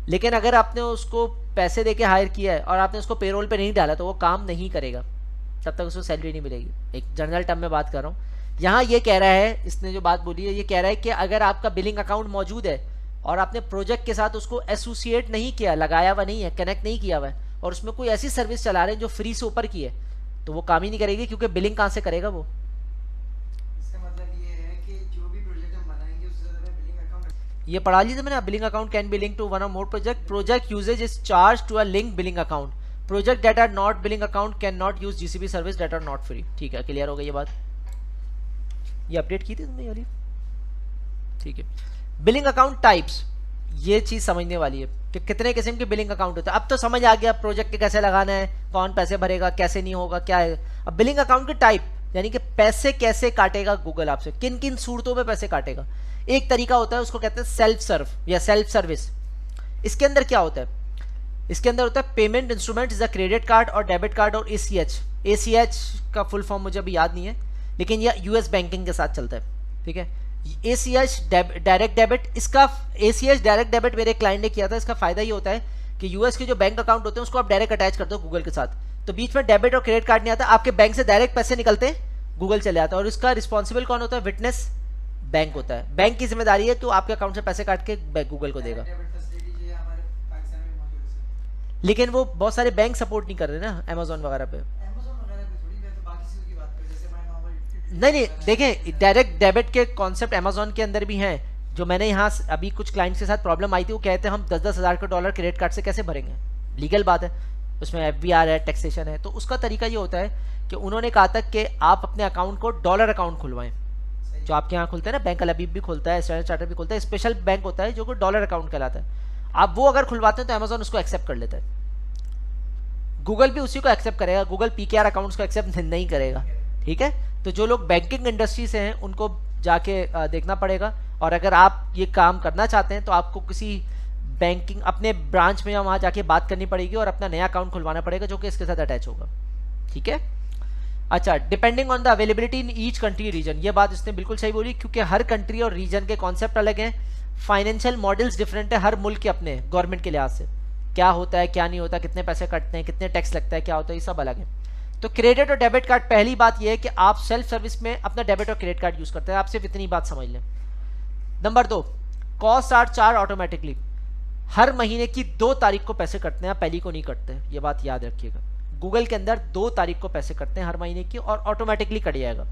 लेकिन अगर आपने उसको पैसे देके हायर किया है और आपने उसको पेरोल पे नहीं डाला, तो वो काम नहीं करेगा, तब तक उसको सैलरी नहीं मिलेगी। एक जनरल टर्म में बात कर रहा हूँ। यहाँ ये कह रहा है, इसने जो बात बोली है, ये कह रहा है कि अगर आपका बिलिंग अकाउंट मौजूद है और आपने प्रोजेक्ट के साथ उसको एसोसिएट नहीं किया, लगाया हुआ नहीं है, कनेक्ट नहीं किया हुआ है, और उसमें कोई ऐसी सर्विस चला रहे हैं जो फ्री से ऊपर की है, तो वो काम ही नहीं करेगी, क्योंकि बिलिंग कहाँ से करेगा वो। इसका मतलब ये है कि जो भी प्रोजेक्ट हम बनाएंगे उससे ज़्यादा बिलिंग अकाउंट, ये पढ़ा लीजिए मैंने, billing account can be link to one और more project. Project usage is charge to a link billing account. Project that are not billing account can not use GCB service that are not free. ठीक है, क्लियर हो गई ये बात? ये अपडेट की थी तुमने वाली? ठीक है। बिलिंग अकाउंट टाइप्स, ये चीज समझने वाली है कि कितने किस्म के बिलिंग अकाउंट होते हैं। अब तो समझ आ गया प्रोजेक्ट के कैसे लगाना है, कौन पैसे भरेगा, कैसे नहीं होगा, क्या है। अब बिलिंग अकाउंट के टाइप, यानी कि पैसे कैसे काटेगा गूगल आपसे, किन किन सूरतों में पैसे काटेगा। एक तरीका होता है, उसको कहते हैं सेल्फ सर्व या सेल्फ सर्विस। इसके अंदर क्या होता है? इसके अंदर होता है payment instrument is a credit card और डेबिट कार्ड और एसीएच। एसीएच का फुल फॉर्म मुझे अभी याद नहीं है, लेकिन यह यूएस बैंकिंग के साथ चलता है। ठीक है, एसीएच डायरेक्ट डेबिट, इसका एसीएच डायरेक्ट डेबिट मेरे क्लाइंट ने किया था। इसका फायदा ये होता है कि यूएस के जो बैंक अकाउंट होते हैं उसको आप डायरेक्ट अटैच करते हो गूगल के साथ, तो बीच में डेबिट और क्रेडिट कार्ड नहीं आता, आपके बैंक से डायरेक्ट पैसे निकलते हैं, गूगल चले आता है। और इसका रिस्पॉन्सिबल कौन होता है? विटनेस बैंक होता है। बैंक की जिम्मेदारी है तो आपके अकाउंट से पैसे काट के गूगल को देगा। लेकिन वो बहुत सारे बैंक सपोर्ट नहीं कर रहे ना अमेजोन वगैरह पे। नहीं, देखें, डायरेक्ट डेबिट के कॉन्सेप्ट अमेजोन के अंदर भी हैं। जो मैंने यहाँ अभी कुछ क्लाइंट्स के साथ प्रॉब्लम आई थी, वो कहते हैं हम 10-10 हज़ार के डॉलर क्रेडिट कार्ड से कैसे भरेंगे, लीगल बात है, उसमें एफबीआर है, टैक्सेशन है। तो उसका तरीका ये होता है कि उन्होंने कहा था कि आप अपने अकाउंट को डॉलर अकाउंट खुलवाएं, जो आपके यहाँ खुलता है ना, बैंक अल-अबीब भी खुलता है, स्टैंडर्ड चार्टर्ड भी खुलता है, स्पेशल बैंक होता है जो कि डॉलर अकाउंट कहलाता है। आप वो अगर खुलवाते हैं तो अमेजोन उसको एक्सेप्ट कर लेता है। गूगल भी उसी को एक्सेप्ट करेगा, गूगल पीकेआर अकाउंट्स को एक्सेप्ट नहीं करेगा, ठीक है। तो जो लोग बैंकिंग इंडस्ट्री से हैं उनको जाके देखना पड़ेगा, और अगर आप ये काम करना चाहते हैं तो आपको किसी बैंकिंग अपने ब्रांच में या वहाँ जाके बात करनी पड़ेगी और अपना नया अकाउंट खुलवाना पड़ेगा जो कि इसके साथ अटैच होगा, ठीक है। अच्छा, depending on the availability in each country reason, ये बात इसने बिल्कुल सही बोली, क्योंकि हर कंट्री और रीजन के कॉन्सेप्ट अलग हैं, फाइनेंशियल मॉडल्स डिफरेंट है हर मुल्क के अपने गवर्नमेंट के लिहाज से, क्या होता है क्या नहीं होता, कितने पैसे कटते हैं, कितने टैक्स लगता है, क्या होता है, ये सब अलग है। तो क्रेडिट और डेबिट कार्ड, पहली बात ये है कि आप सेल्फ सर्विस में अपना डेबिट और क्रेडिट कार्ड यूज करते हैं, आप सिर्फ इतनी बात समझ लें। Number 2, cost are charge automatically, हर महीने की 2 तारीख को पैसे कटते हैं, पहली को नहीं कटते हैं, ये बात याद रखिएगा। गूगल के अंदर 2 तारीख को पैसे कटते हैं हर महीने की, और ऑटोमेटिकली कट जाएगा,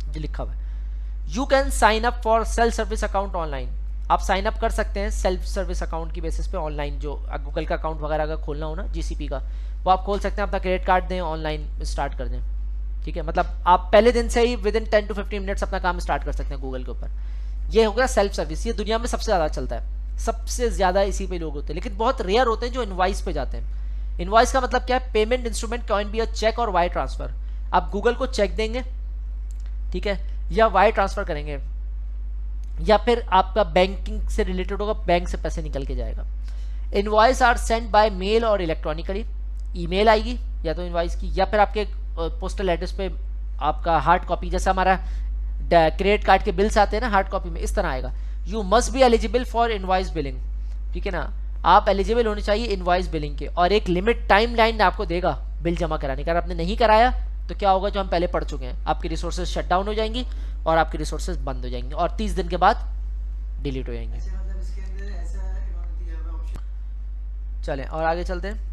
जो लिखा हुआ है। You can sign up for self service account online, आप साइन अप कर सकते हैं सेल्फ सर्विस अकाउंट की बेसिस पे ऑनलाइन, जो गूगल का अकाउंट वगैरह अगर खोलना हो ना जीसीपी का, वो आप खोल सकते हैं, अपना क्रेडिट कार्ड दें, ऑनलाइन स्टार्ट कर दें, ठीक है। मतलब आप पहले दिन से ही विद इन 10 to 15 मिनट्स अपना काम स्टार्ट कर सकते हैं गूगल के ऊपर। ये हो गया सेल्फ सर्विस, ये दुनिया में सबसे ज़्यादा चलता है, सबसे ज़्यादा इसी पे लोग होते हैं, लेकिन बहुत रेयर होते हैं जो इनवॉइस पे जाते हैं। इनवॉइस का मतलब क्या है, payment instrument can be a cheque or wire transfer, आप गूगल को चेक देंगे, ठीक है, या वायर ट्रांसफर करेंगे, या फिर आपका बैंकिंग से रिलेटेड होगा, बैंक से पैसे निकल के जाएगा। Invoice are send by mail or electronically, email आएगी या तो इनवॉइस की, या फिर आपके पोस्टल एड्रेस पे आपका हार्ड कॉपी, जैसा हमारा क्रेडिट कार्ड के बिल्स आते हैं ना हार्ड कॉपी में, इस तरह आएगा। You must be eligible for invoice billing, ठीक है ना, आप एलिजिबल होने चाहिए इनवॉइस बिलिंग के, और एक लिमिट टाइम लाइन आपको देगा बिल जमा कराने का। अगर आपने नहीं कराया तो क्या होगा, जो हम पहले पढ़ चुके हैं, आपकी रिसोर्सेज शट डाउन हो जाएंगी और आपकी रिसोर्सेज बंद हो जाएंगी, और 30 दिन के बाद डिलीट हो जाएंगे। मतलब इसके अंदर ऐसा इन्होंने दिया हुआ ऑप्शन। चलें और आगे चलते हैं।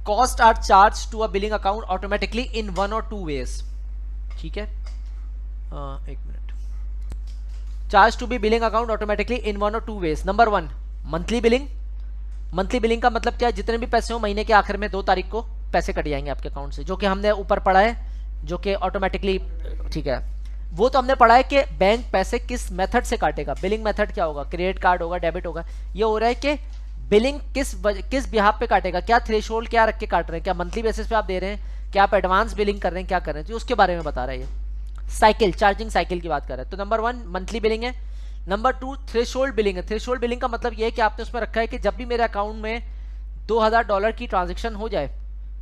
Cost are charge to a billing account automatically in 1 or 2 ways, ठीक है। एक minute, charge to be billing account automatically in 1 or 2 ways। Number 1, monthly billing. Monthly billing का मतलब क्या है, जितने भी पैसे हो महीने के आखिर में 2 तारीख को पैसे कट जाएंगे आपके अकाउंट से, जो कि हमने ऊपर पढ़ा है, जो कि ऑटोमेटिकली, ठीक है। वो तो हमने पढ़ा है कि बैंक पैसे किस मेथड से काटेगा, बिलिंग मेथड क्या होगा, क्रेडिट कार्ड होगा, डेबिट होगा। ये हो रहा है कि बिलिंग किस बिहाफ पे काटेगा, क्या थ्रेशोल्ड क्या रख के काट रहे हैं, क्या मंथली बेसिस पे आप दे रहे हैं, क्या आप एडवांस बिलिंग कर रहे हैं, क्या कर रहे हैं, तो उसके बारे में बता रहा है ये। साइकिल, चार्जिंग साइकिल की बात कर रहे हैं। तो नंबर 1 मंथली बिलिंग है। नंबर 2 थ्रेशोल्ड बिलिंग है। थ्रेशोल्ड बिलिंग का मतलब ये है कि आपने उसमें रखा है कि जब भी मेरे अकाउंट में $2000 की ट्रांजेक्शन हो जाए,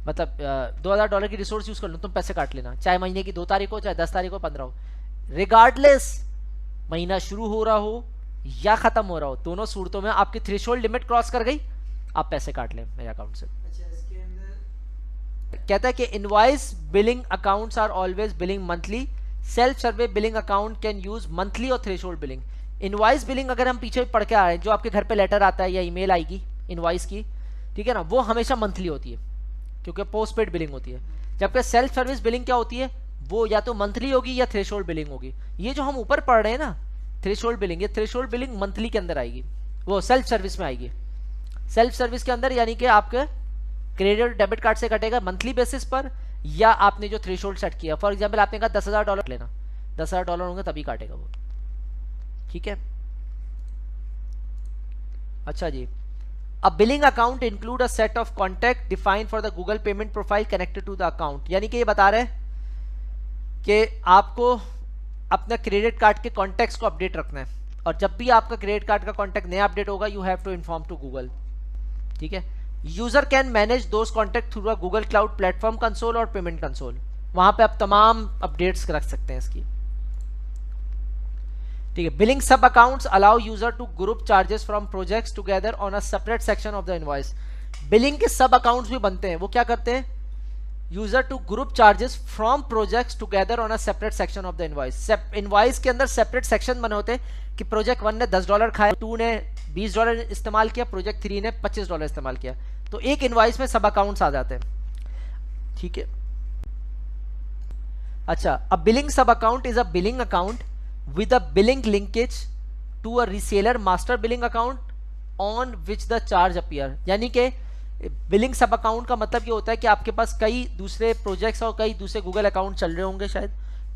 मतलब $2000 की रिसोर्स यूज कर लूँ, तुम पैसे काट लेना, चाहे महीने की 2 तारीख हो, चाहे 10 तारीख हो, 15 हो, रिगार्डलेस महीना शुरू हो रहा हो या खत्म हो रहा हो, दोनों सूरतों में आपकी थ्रेशोल्ड लिमिट क्रॉस कर गई, आप पैसे काट लें मेरे अकाउंट से। अच्छा, इसके अंदर कहता है कि invoice billing accounts are always billing monthly, self serve billing account can use monthly or threshold billing. Invoice billing अगर हम पीछे पढ़ के आ रहे हैं, जो आपके घर पे लेटर आता है या ईमेल आएगी इनवॉइस की, ठीक है ना, वो हमेशा मंथली होती है क्योंकि पोस्ट पेड बिलिंग होती है। जबकि सेल्फ सर्विस बिलिंग क्या होती है, वो या तो मंथली होगी या थ्रेशोल्ड बिलिंग होगी। ये जो हम ऊपर पढ़ रहे हैं ना थ्रेशोल्ड बिलिंग, ये थ्रेशोल्ड बिलिंग मंथली के अंदर आएगी, वो सेल्फ सर्विस में आएगी। सेल्फ सर्विस के अंदर यानी कि आपके क्रेडिट डेबिट कार्ड से कटेगा मंथली बेसिस पर, या आपने जो थ्रेशोल्ड सेट किया, फॉर एग्जांपल आपने कहा $10,000 लेना, $10,000 होंगे तभी काटेगा वो, ठीक है। अच्छा जी, a billing account include a set of contact defined for the Google payment profile connected to the account. यानी कि ये बता रहे हैं कि आपको अपना क्रेडिट कार्ड के कॉन्टैक्ट्स को अपडेट रखना है, और जब भी आपका क्रेडिट कार्ड का कॉन्टैक्ट नया अपडेट होगा, you have to inform to Google, ठीक है। User can manage those contact through a Google cloud platform console और पेमेंट कंसोल, वहां पे आप तमाम अपडेट्स रख सकते हैं इसकी, ठीक है। Billing sub accounts allow user to group charges from projects together on a separate section of the invoice. Billing के सब अकाउंट्स भी बनते हैं, वो क्या करते हैं, user to group charges from projects together on a separate section of the invoice. Invoice के अंदर सेपरेट सेक्शन बने होते हैं कि प्रोजेक्ट 1 ने $10 खाए, 2 ने $20 इस्तेमाल किया, प्रोजेक्ट 3 ने $25 इस्तेमाल किया, तो एक इनवॉइस में सब अकाउंट्स आ जाते हैं, ठीक है। अच्छा, अ बिलिंग सब account is a billing account with a billing linkage to a reseller master billing account on which the charge appear। यानी कि बिलिंग सब अकाउंट का मतलब ये होता है कि आपके पास कई दूसरे प्रोजेक्ट्स और कई दूसरे गूगल अकाउंट चल रहे होंगे शायद,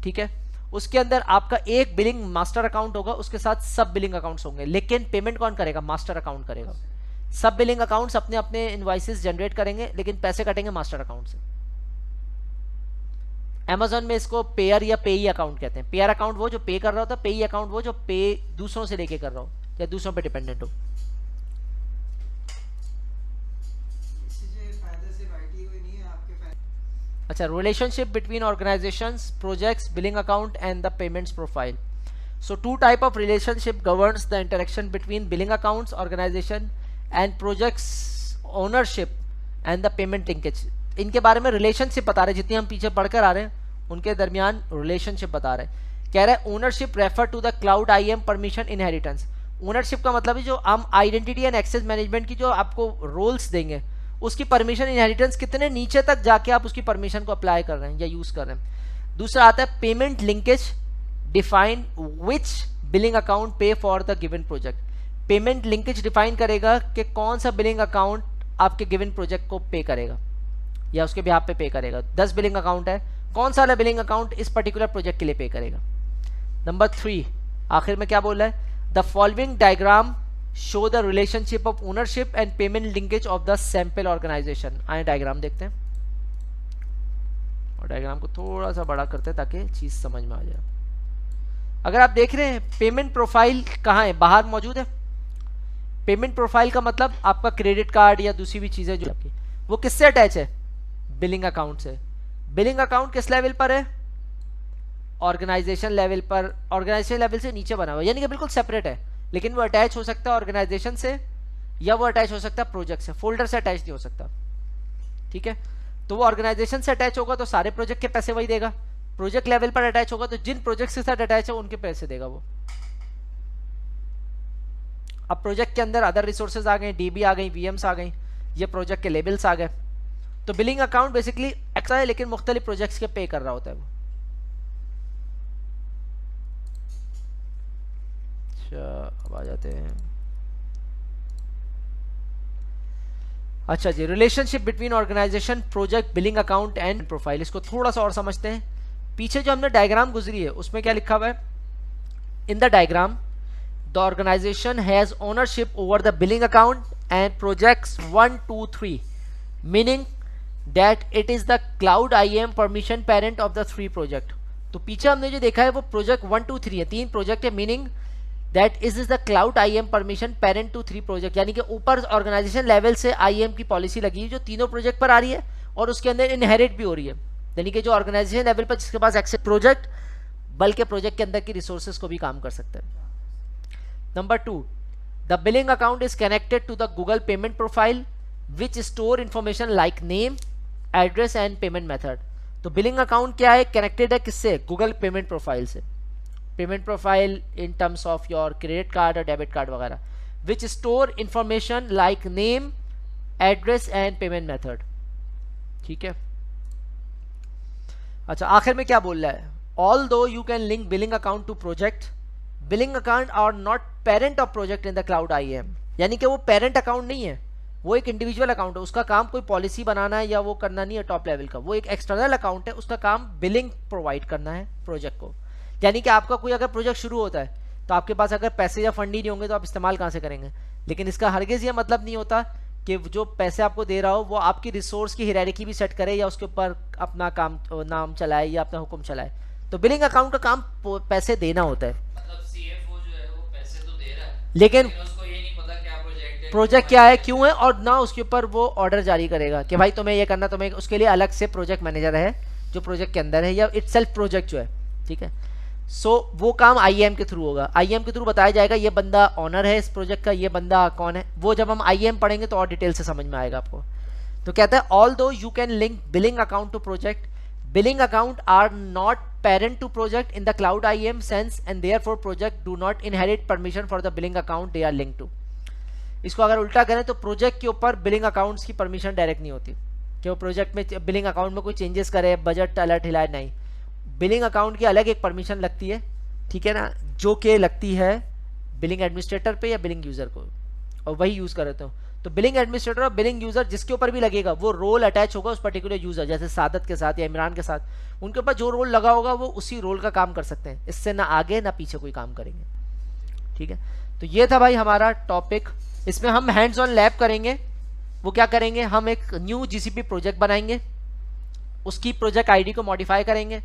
ठीक है। उसके अंदर आपका एक बिलिंग मास्टर अकाउंट होगा, उसके साथ सब बिलिंग अकाउंट्स होंगे, लेकिन पेमेंट कौन करेगा? मास्टर अकाउंट करेगा। सब बिलिंग अकाउंट्स अपने अपने इनवॉइसेस जनरेट करेंगे, लेकिन पैसे कटेंगे मास्टर अकाउंट से। Amazon में इसको पेयर या पेई अकाउंट कहते हैं। पेयर अकाउंट वो जो पे कर रहा होता है, पेई अकाउंट वो जो पे दूसरों से लेके कर रहा हो या दूसरों पे डिपेंडेंट हो। अच्छा, relationship between organisations, projects, billing account and the payments profile. So two type of relationship governs the interaction between billing accounts, organization and projects ownership and the payment linkage। इनके बारे में रिलेशनशिप बता रहे, जितनी हम पीछे पढ़कर आ रहे हैं उनके दरमियान रिलेशनशिप बता रहे हैं। कह रहे हैं ownership refer to the cloud IAM permission inheritance. Ownership का मतलब है जो हम आइडेंटिटी एंड एक्सेस मैनेजमेंट की जो आपको रोल्स देंगे उसकी परमिशन इनहेरिटेंस कितने नीचे तक जाके आप उसकी परमिशन को अप्लाई कर रहे हैं या यूज कर रहे हैं। दूसरा आता है पेमेंट लिंकेज, डिफाइन विच बिलिंग अकाउंट पे for the given project. Payment linkage define करेगा कि कौन सा बिलिंग अकाउंट आपके गिवन प्रोजेक्ट को पे करेगा या उसके बिहाफ पे करेगा। 10 बिलिंग अकाउंट है, कौन सा बिलिंग अकाउंट इस पर्टिकुलर प्रोजेक्ट के लिए पे करेगा। नंबर 3 आखिर में क्या बोल रहा है? The following diagram show the relationship of ownership and payment linkage of the sample organization. आए डायग्राम देखते हैं और डायग्राम को थोड़ा सा बड़ा करते हैं ताकि चीज समझ में आ जाए। अगर आप देख रहे हैं पेमेंट प्रोफाइल कहाँ है? बाहर मौजूद है। पेमेंट प्रोफाइल का मतलब आपका क्रेडिट कार्ड या दूसरी भी चीजें जो आपकी, वो किससे अटैच है? बिलिंग अकाउंट से। बिलिंग अकाउंट किस लेवल पर है? ऑर्गेनाइजेशन लेवल पर। ऑर्गेनाइजेशन लेवल से नीचे बना हुआ, यानी कि बिल्कुल सेपरेट है, लेकिन वो अटैच हो सकता है ऑर्गेनाइजेशन से या वो अटैच हो सकता है प्रोजेक्ट से। फोल्डर से अटैच नहीं हो सकता, ठीक है। तो वो ऑर्गेनाइजेशन से अटैच होगा तो सारे प्रोजेक्ट के पैसे वही देगा। प्रोजेक्ट लेवल पर अटैच होगा तो जिन प्रोजेक्ट के साथ अटैच है उनके पैसे देगा वो। अब प्रोजेक्ट के अंदर अदर रिसोर्सेज आ गए, डीबी आ गई, वीएम्स आ गई, ये प्रोजेक्ट के लेबल्स आ गए। तो बिलिंग अकाउंट बेसिकली एक्स्ट्रा है, लेकिन मुख्तलिफ प्रोजेक्ट्स के पे कर रहा होता है वो। अच्छा, अब आ जाते हैं। अच्छा जी, relationship between organisation, project, billing account and profile. इसको थोड़ा सा और समझते हैं। पीछे जो हमने डायग्राम गुजरी है उसमें क्या लिखा हुआ है? In the diagram the organization has ownership over the billing account and projects 1, 2, 3, meaning that it is the cloud IAM permission parent of the 3 project. तो पीछे हमने जो देखा है वो प्रोजेक्ट 1, 2, 3 है, 3 प्रोजेक्ट है, meaning that is the cloud IAM permission parent to 3 project. यानी कि ऊपर ऑर्गेनाइजेशन लेवल से आईएम की पॉलिसी लगी है जो तीनों प्रोजेक्ट पर आ रही है और उसके अंदर इनहेरिट भी हो रही है। यानी कि जो ऑर्गेनाइजेशन लेवल पर जिसके पास एक्सेस प्रोजेक्ट, बल्कि प्रोजेक्ट के अंदर की रिसोर्सेज को भी काम कर सकते हैं। Number 2, the billing account is connected to the Google payment profile which store information like name, address and payment method. तो बिलिंग अकाउंट क्या है? कनेक्टेड है किससे? गूगल पेमेंट प्रोफाइल से। Payment profile in terms of your credit card और डेबिट कार्ड वगैरह, which store information like name, address and payment method, ठीक है। अच्छा, आखिर में क्या बोल रहा है? Although you can link billing account to project, billing account are not parent of project in the cloud IAM. यानी कि वो पेरेंट अकाउंट नहीं है, वो एक इंडिविजुअल अकाउंट है। उसका काम कोई पॉलिसी बनाना है या वो करना नहीं है टॉप लेवल का। वो एक एक्सटर्नल अकाउंट है, उसका काम बिलिंग प्रोवाइड करना है प्रोजेक्ट को। यानी कि आपका कोई अगर प्रोजेक्ट शुरू होता है तो आपके पास अगर पैसे या फंड ही नहीं होंगे तो आप इस्तेमाल कहाँ से करेंगे। लेकिन इसका हरगिज़ ये मतलब नहीं होता कि जो पैसे आपको दे रहा हो वो आपकी रिसोर्स की हायरार्की भी सेट करे या उसके ऊपर अपना काम नाम चलाए या अपना हुक्म चलाए। तो बिलिंग अकाउंट का काम पैसे देना होता है। मतलब सीएफओ जो है वो पैसे तो दे रहा है, लेकिन उसको ये नहीं पता क्या प्रोजेक्ट क्या है, क्यों है, और ना उसके ऊपर वो ऑर्डर जारी करेगा कि भाई तुम्हें ये करना, तुम्हें उसके लिए अलग से प्रोजेक्ट मैनेजर है जो प्रोजेक्ट के अंदर है या इटसेल्फ प्रोजेक्ट जो है, ठीक है। सो वो काम आईएम के थ्रू होगा। आईएम के थ्रू बताया जाएगा ये बंदा ऑनर है इस प्रोजेक्ट का, ये बंदा कौन है। वो जब हम आईएम पढ़ेंगे तो और डिटेल से समझ में आएगा आपको। तो कहता है although you can link billing account to project, billing account are not parent to project in the cloud IAM sense and therefore project do not inherit permission for the billing account they are linked to. इसको अगर उल्टा करें तो प्रोजेक्ट के ऊपर बिलिंग अकाउंट्स की परमिशन डायरेक्ट नहीं होती कि वो प्रोजेक्ट में बिलिंग अकाउंट में कोई चेंजेस करे, बजट अलर्ट हिलाए, नहीं। बिलिंग अकाउंट की अलग एक परमिशन लगती है, ठीक है ना, जो कि लगती है बिलिंग एडमिनिस्ट्रेटर पे या बिलिंग यूजर को, और वही यूज कर रहे हो। तो बिलिंग एडमिनिस्ट्रेटर और बिलिंग यूजर जिसके ऊपर भी लगेगा वो रोल अटैच होगा उस पर्टिकुलर यूजर, जैसे सादत के साथ या इमरान के साथ, उनके ऊपर जो रोल लगा होगा वो उसी रोल का काम कर सकते हैं, इससे ना आगे ना पीछे कोई काम करेंगे। ठीक है, तो ये था भाई हमारा टॉपिक। इसमें हम हैंड्स ऑन लैब करेंगे। वो क्या करेंगे, हम एक न्यू जीसीपी प्रोजेक्ट बनाएंगे, उसकी प्रोजेक्ट आईडी को मॉडिफाई करेंगे।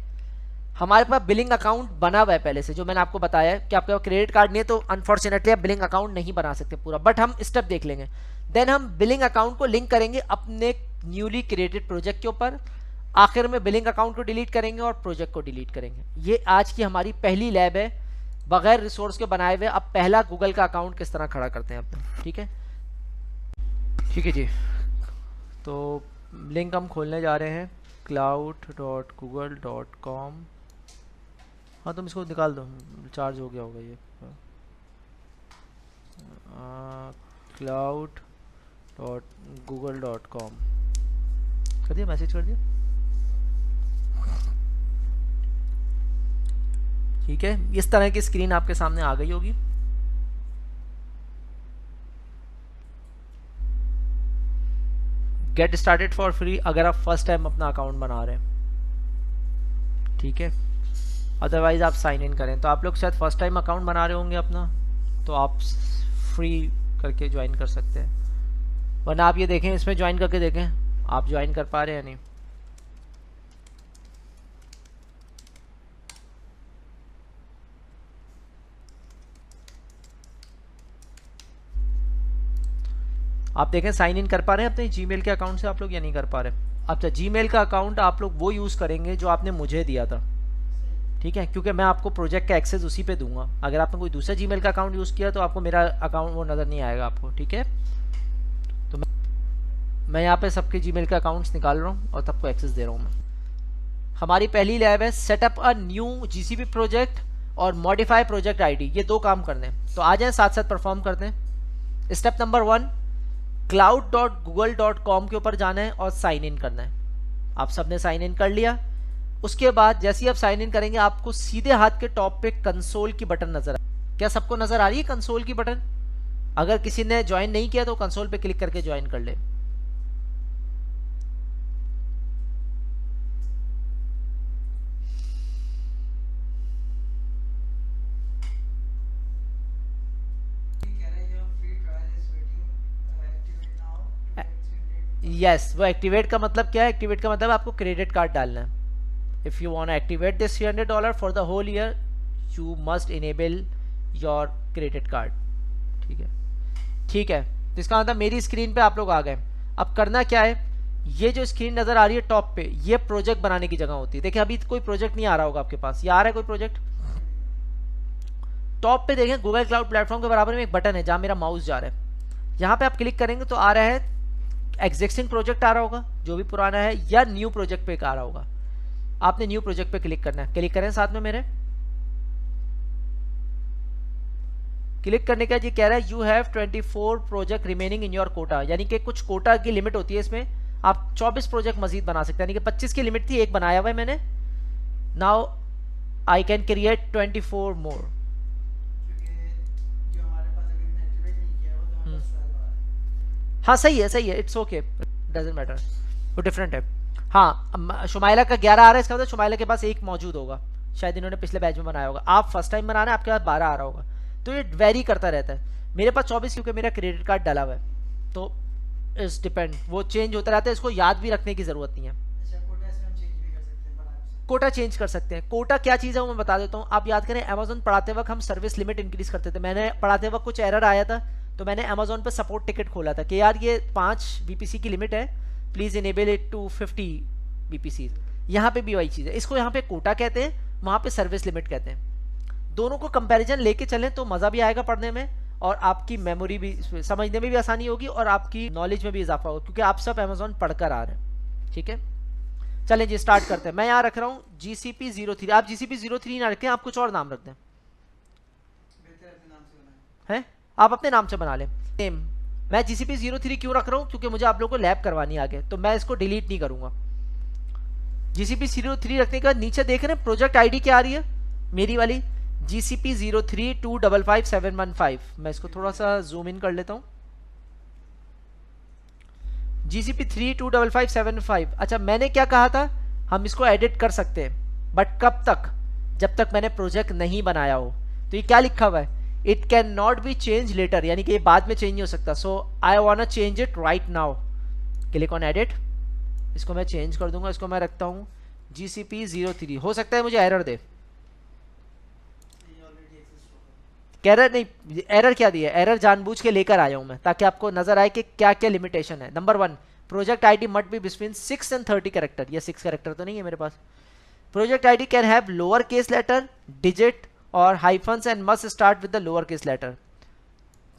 हमारे पास बिलिंग अकाउंट बना हुआ है पहले से, जो मैंने आपको बताया है कि आपके पास क्रेडिट कार्ड नहीं है तो अनफॉर्चुनेटली आप बिलिंग अकाउंट नहीं बना सकते पूरा, बट हम स्टेप देख लेंगे। देन हम बिलिंग अकाउंट को लिंक करेंगे अपने न्यूली क्रिएटेड प्रोजेक्ट के ऊपर। आखिर में बिलिंग अकाउंट को डिलीट करेंगे और प्रोजेक्ट को डिलीट करेंगे। ये आज की हमारी पहली लैब है बगैर रिसोर्स के बनाए हुए। अब पहला गूगल का अकाउंट किस तरह खड़ा करते हैं अपने। ठीक है, ठीक है जी। तो लिंक हम खोलने जा रहे हैं cloud.google.com। हाँ तुम इसको निकाल दो, चार्ज हो गया होगा ये। cloud.google.com कर दिया, मैसेज कर दिया। ठीक है, इस तरह की स्क्रीन आपके सामने आ गई होगी। गेट स्टार्टेड फॉर फ्री अगर आप फर्स्ट टाइम अपना अकाउंट बना रहे हैं। ठीक है, अदरवाइज आप साइन इन करें। तो आप लोग शायद फर्स्ट टाइम अकाउंट बना रहे होंगे अपना, तो आप फ्री करके ज्वाइन कर सकते हैं, वरना आप ये देखें, इसमें ज्वाइन करके देखें आप ज्वाइन कर पा रहे हैं या नहीं। आप देखें साइन इन कर पा रहे हैं अपने जीमेल के अकाउंट से आप लोग या नहीं कर पा रहे। अच्छा, जीमेल का अकाउंट आप लोग वो यूज़ करेंगे जो आपने मुझे दिया था। ठीक है, क्योंकि मैं आपको प्रोजेक्ट का एक्सेस उसी पे दूंगा। अगर आपने कोई दूसरा जीमेल का अकाउंट यूज़ किया तो आपको मेरा अकाउंट वो नज़र नहीं आएगा आपको। ठीक है, तो मैं यहाँ पे सबके जीमेल के अकाउंट्स निकाल रहा हूँ और सबको एक्सेस दे रहा हूँ मैं। हमारी पहली लैब है setup a new GCP project और मॉडिफाई प्रोजेक्ट आईडी। ये दो काम करने हैं, तो आ जाए साथ साथ परफॉर्म करते हैं। स्टेप नंबर 1, cloud.google.com के ऊपर जाना है और साइन इन करना है। आप सबने साइन इन कर लिया। उसके बाद जैसे ही आप साइन इन करेंगे आपको सीधे हाथ के टॉप पे कंसोल की बटन नजर आ, क्या सबको नजर आ रही है कंसोल की बटन? अगर किसी ने ज्वाइन नहीं किया तो कंसोल पे क्लिक करके ज्वाइन कर ले। यस, वो एक्टिवेट का मतलब क्या है? एक्टिवेट का मतलब आपको क्रेडिट कार्ड डालना है। If you want to activate this $300 for the whole year you must enable your credit card. ठीक है, ठीक है, तो इसका मतलब मेरी स्क्रीन पे आप लोग आ गए। अब करना क्या है, ये जो स्क्रीन नजर आ रही है टॉप पे, ये प्रोजेक्ट बनाने की जगह होती है। देखिए अभी कोई प्रोजेक्ट नहीं आ रहा होगा आपके पास, ये आ रहा है कोई प्रोजेक्ट? टॉप पे देखें गूगल क्लाउड प्लेटफॉर्म के बराबर में एक बटन है जहां मेरा माउस जा रहा है। यहाँ पे आप क्लिक करेंगे तो आ रहा है एग्जिस्टिंग प्रोजेक्ट आ रहा होगा जो भी पुराना है, या न्यू प्रोजेक्ट पे आ रहा होगा। आपने न्यू प्रोजेक्ट पे क्लिक करना है। क्लिक करें साथ में मेरे। क्लिक करने का ये कह रहा है you have 24 project remaining in your quota, यानी कि कुछ कोटा की लिमिट होती है इसमें, आप 24 प्रोजेक्ट मजीद बना सकते हैं। यानी कि 25 की लिमिट थी, एक बनाया हुआ है मैंने। नाउ आई कैन क्रिएट 24 मोर। हाँ सही है, सही है, इट्स ओके, डजंट मैटर, वो डिफरेंट है। हाँ, शुमाइला का 11 आ रहा है, इसका मतलब शुमाइला के पास एक मौजूद होगा, शायद इन्होंने पिछले बैच में बनाया होगा। आप फर्स्ट टाइम बनाना है, आपके पास 12 आ रहा होगा, तो ये वेरी करता रहता है। मेरे पास 24 क्योंकि मेरा क्रेडिट कार्ड डाला हुआ है, तो इट्स डिपेंड, वो चेंज होता रहता है, इसको याद भी रखने की जरूरत नहीं है। कोटा चेंज कर सकते हैं। कोटा क्या चीज़ है वो मैं बता देता हूँ। आप याद करें अमेजोन पढ़ाते वक्त हम सर्विस लिमिट इंक्रीज करते थे। मैंने पढ़ाते वक्त कुछ एरर आया था तो मैंने अमेजोन पे सपोर्ट टिकट खोला था कि यार ये 5 बीपीसी की लिमिट है, please enable it to 50 VPC. यहाँ पे भी वही चीज़ है, इसको यहाँ पे कोटा कहते हैं, वहाँ पे सर्विस लिमिट कहते हैं। दोनों को कंपैरिजन लेके चलें तो मज़ा भी आएगा पढ़ने में, और आपकी मेमोरी भी समझने में भी आसानी होगी, और आपकी नॉलेज में भी इजाफा होगा, क्योंकि आप सब अमेजोन पढ़कर आ रहे हैं। ठीक है, चलें जी स्टार्ट करते हैं। मैं यहाँ रख रहा हूँ GCP 03। आप GCP 03 ना रखें, आप कुछ और नाम रख दें, हैं आप अपने नाम से बना लें नेम। मैं GCP 03 क्यों रख रहा हूँ? क्योंकि मुझे आप लोगों को लैब करवानी है आगे, तो मैं इसको डिलीट नहीं करूँगा। GCP 03 रखने के बाद नीचे देख रहे हैं प्रोजेक्ट आईडी क्या आ रही है मेरी वाली, GCP 03255715। मैं इसको थोड़ा सा जूम इन कर लेता हूँ। GCP 325575। अच्छा मैंने क्या कहा था, हम इसको एडिट कर सकते हैं, बट कब तक, जब तक मैंने प्रोजेक्ट नहीं बनाया हो। तो ये क्या लिखा हुआ है, it can not be change later, यानी कि ये बाद में चेंज नहीं हो सकता। So I want change it right now, click on edit, इसको मैं चेंज कर दूंगा, इसको मैं रखता हूँ GCP 03। हो सकता है मुझे एरर दे, एरर नहीं, एरर क्या दिया, एरर जानबूझ के लेकर आया हूं मैं ताकि आपको नजर आए कि क्या क्या लिमिटेशन है। Number 1, project ID must be between 6 and 30 character. ये 6 कैरेक्टर तो नहीं है मेरे पास। Project ID can have lower case letter, digit और hyphens and must start with the lower case letter.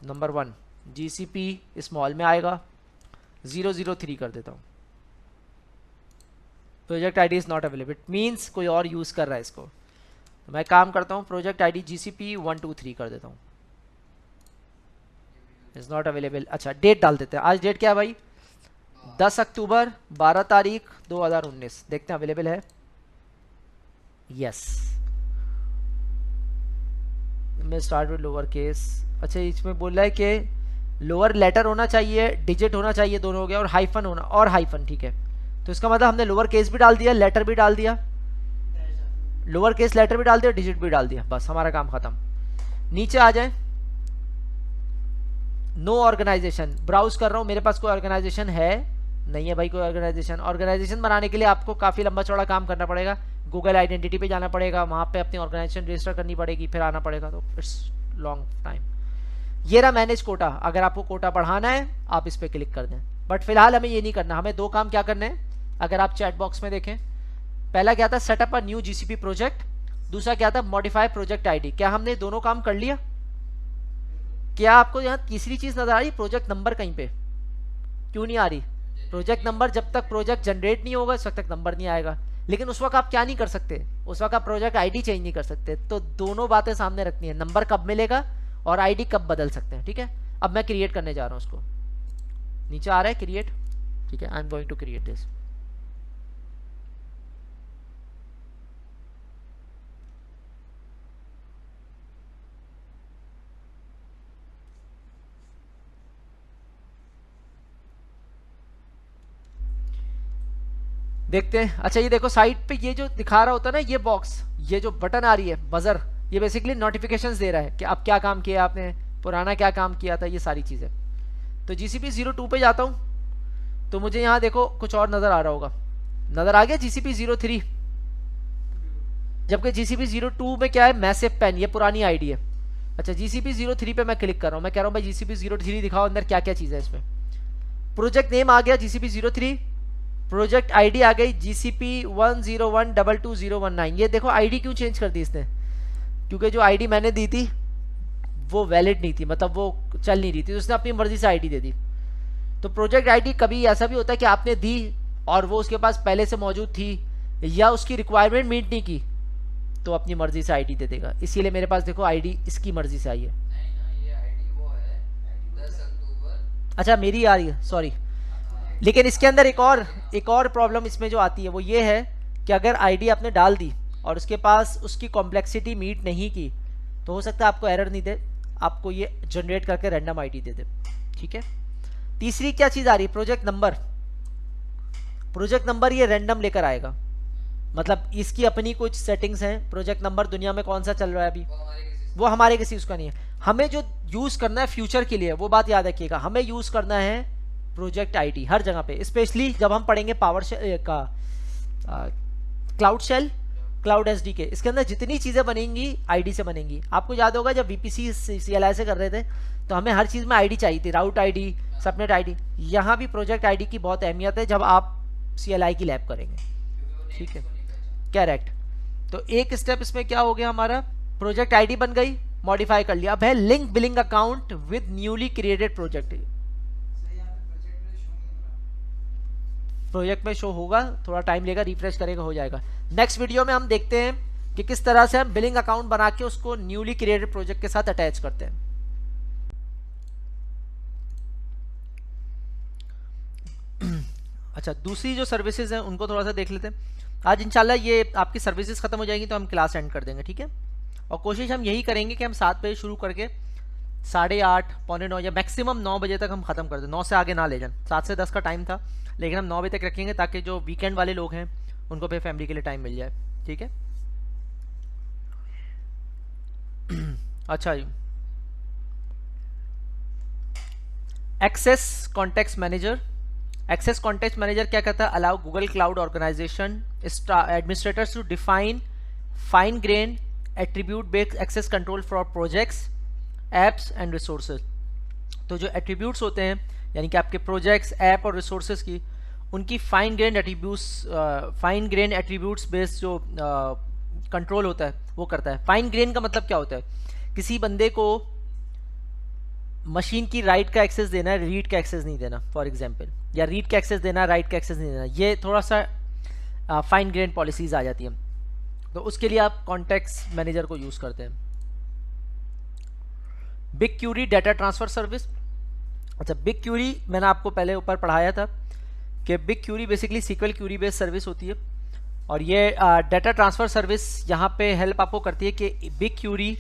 Number 1 GCP small में आएगा, 003 कर देता हूँ। Project ID is not available, it means कोई और यूज कर रहा है इसको। तो मैं काम करता हूँ, प्रोजेक्ट आईडी GCP 123 कर देता हूँ, इज नॉट अवेलेबल। अच्छा डेट डाल देते हैं, आज डेट क्या है भाई, 10 अक्टूबर 12 तारीख 2019। देखते हैं अवेलेबल है, यस। मैं स्टार्ट विद लोअर केस। अच्छा इसमें बोल रहा है कि लोअर लेटर होना चाहिए, डिजिट होना चाहिए, दोनों हो गया, और हाइफन होना, और हाइफन, ठीक है। तो इसका मतलब हमने लोअर केस भी डाल दिया, लेटर भी डाल दिया, लोअर केस लेटर भी डाल दिया, डिजिट भी डाल दिया, बस हमारा काम खत्म। नीचे आ जाए, नो ऑर्गेनाइजेशन, ब्राउज कर रहा हूं, मेरे पास कोई ऑर्गेनाइजेशन है नहीं है भाई, कोई ऑर्गेनाइजेशन। ऑर्गेनाइजेशन बनाने के लिए आपको काफी लंबा चौड़ा काम करना पड़ेगा, गूगल आइडेंटिटी पे जाना पड़ेगा, वहां पे अपनी ऑर्गेनाइजेशन रजिस्टर करनी पड़ेगी, फिर आना पड़ेगा, तो इट्स लॉन्ग टाइम। ये रहा मैनेज कोटा, अगर आपको कोटा बढ़ाना है आप इस पर क्लिक कर दें, बट फिलहाल हमें ये नहीं करना। हमें दो काम क्या करने हैं, अगर आप चैट बॉक्स में देखें, पहला क्या था, setup a new GCP project, दूसरा क्या था, मॉडिफाई प्रोजेक्ट आईडी। क्या हमने दोनों काम कर लिया? क्या आपको यहाँ तीसरी चीज नजर आ रही, प्रोजेक्ट नंबर कहीं पे क्यों नहीं आ रही? प्रोजेक्ट नंबर, जब तक प्रोजेक्ट जनरेट नहीं होगा उस वक्त तक नंबर नहीं आएगा। लेकिन उस वक्त आप क्या नहीं कर सकते, उस वक्त आप प्रोजेक्ट आईडी चेंज नहीं कर सकते। तो दोनों बातें सामने रखनी है, नंबर कब मिलेगा और आईडी कब बदल सकते हैं, ठीक है। अब मैं क्रिएट करने जा रहा हूँ उसको, नीचे आ रहा है क्रिएट, ठीक है, I am going to create this. देखते हैं। अच्छा ये देखो साइड पे ये जो दिखा रहा होता है ना, ये बॉक्स, ये जो बटन आ रही है बजर, ये बेसिकली नोटिफिकेशंस दे रहा है कि अब क्या काम किया आपने, पुराना क्या काम किया था, ये सारी चीजें। तो GCP 02 पे जाता हूँ तो मुझे यहाँ देखो कुछ और नजर आ रहा होगा, नजर आ गया GCP 03, जबकि GCP 02 में क्या है, मैसिव पेन, ये पुरानी आईडी है। अच्छा GCP 03 पे मैं क्लिक कर रहा हूँ, मैं कह रहा हूँ भाई GCP 03 दिखाओ अंदर क्या क्या चीज़ है इसमें। प्रोजेक्ट नेम आ गया GCP 03, प्रोजेक्ट आईडी आ गई GCP 101222019। ये देखो आईडी क्यों चेंज कर दी इसने, क्योंकि जो आईडी मैंने दी थी वो वैलिड नहीं थी, मतलब वो चल नहीं रही थी, तो उसने अपनी मर्जी से आईडी दे दी। तो प्रोजेक्ट आईडी कभी ऐसा भी होता है कि आपने दी और वो उसके पास पहले से मौजूद थी या उसकी रिक्वायरमेंट मीट नहीं की, तो अपनी मर्जी से आईडी दे देगा। इसीलिए मेरे पास देखो आईडी इसकी मर्जी से आई है। ये आईडी वो है 10 अक्टूबर। अच्छा मेरी आ रही है, सॉरी। लेकिन इसके अंदर एक और प्रॉब्लम इसमें जो आती है वो ये है कि अगर आईडी आपने डाल दी और उसके पास उसकी कॉम्प्लेक्सिटी मीट नहीं की, तो हो सकता है आपको एरर नहीं दे, आपको ये जनरेट करके रैंडम आईडी दे दे, ठीक है। तीसरी क्या चीज आ रही है, प्रोजेक्ट नंबर। प्रोजेक्ट नंबर ये रैंडम लेकर आएगा, मतलब इसकी अपनी कुछ सेटिंग्स हैं। प्रोजेक्ट नंबर दुनिया में कौन सा चल रहा है अभी, वो हमारे किसी उसका नहीं है। हमें जो यूज करना है फ्यूचर के लिए, वो बात याद रखिएगा, हमें यूज करना है प्रोजेक्ट आईडी हर जगह पे, स्पेशली जब हम पढ़ेंगे पावर का क्लाउड शेल, क्लाउड SDK, इसके अंदर जितनी चीजें बनेंगी आईडी से बनेंगी। आपको याद होगा जब VPC CLI से कर रहे थे तो हमें हर चीज में आईडी चाहिए थी, राउट आईडी, सबनेट आईडी। यहाँ भी प्रोजेक्ट आईडी की बहुत अहमियत है जब आप CLI की लैब करेंगे, ठीक है, करेक्ट। तो एक स्टेप इसमें क्या हो गया हमारा, प्रोजेक्ट आईडी बन गई, मॉडिफाई कर लिया। अब है link billing account with newly created project. Project में शो होगा, थोड़ा टाइम लेगा, रिफ्रेश करेगा, हो जाएगा। नेक्स्ट वीडियो में हम देखते हैं कि किस तरह से हम बिलिंग अकाउंट बना के उसको न्यूली क्रिएटेड प्रोजेक्ट के साथ अटैच करते हैं। अच्छा दूसरी जो सर्विसेज हैं उनको थोड़ा सा देख लेते हैं। आज इंशाल्लाह ये आपकी सर्विसेज खत्म हो जाएंगी तो हम क्लास एंड कर देंगे, ठीक है। और कोशिश हम यही करेंगे कि हम 7 बजे शुरू करके 8:30 पौने 9 या मैक्सिमम 9 बजे तक हम ख़त्म कर दें, 9 से आगे ना ले जाएं। 7 से 10 का टाइम था, लेकिन हम 9 बजे तक रखेंगे ताकि जो वीकेंड वाले लोग हैं उनको भी फैमिली के लिए टाइम मिल जाए। ठीक है, अच्छा जी। Access context manager, access context manager क्या कहता है? Allow Google cloud organisation administrators to define fine grain attribute based access control for projects, apps and resources. तो जो एट्रीब्यूट्स होते हैं यानी कि आपके प्रोजेक्ट्स, ऐप और रिसोर्सेज की, उनकी फाइन ग्रेन एट्रीब्यूट्स बेस्ड जो कंट्रोल होता है वो करता है। फाइन ग्रेन का मतलब क्या होता है? किसी बंदे को मशीन की राइट का एक्सेस देना है, रीड का एक्सेस नहीं देना फॉर एग्जांपल, या रीड का एक्सेस देना है, राइट का एक्सेस नहीं देना। ये थोड़ा सा फाइन ग्रेन पॉलिसीज आ जाती हैं, तो उसके लिए आप कॉन्टेक्स्ट मैनेजर को यूज़ करते हैं। BigQuery data transfer service. अच्छा, बिग क्यूरी मैंने आपको पहले ऊपर पढ़ाया था कि BigQuery basically SQL query based service होती है, और ये डाटा ट्रांसफर सर्विस यहाँ पे हेल्प आपको करती है कि BigQuery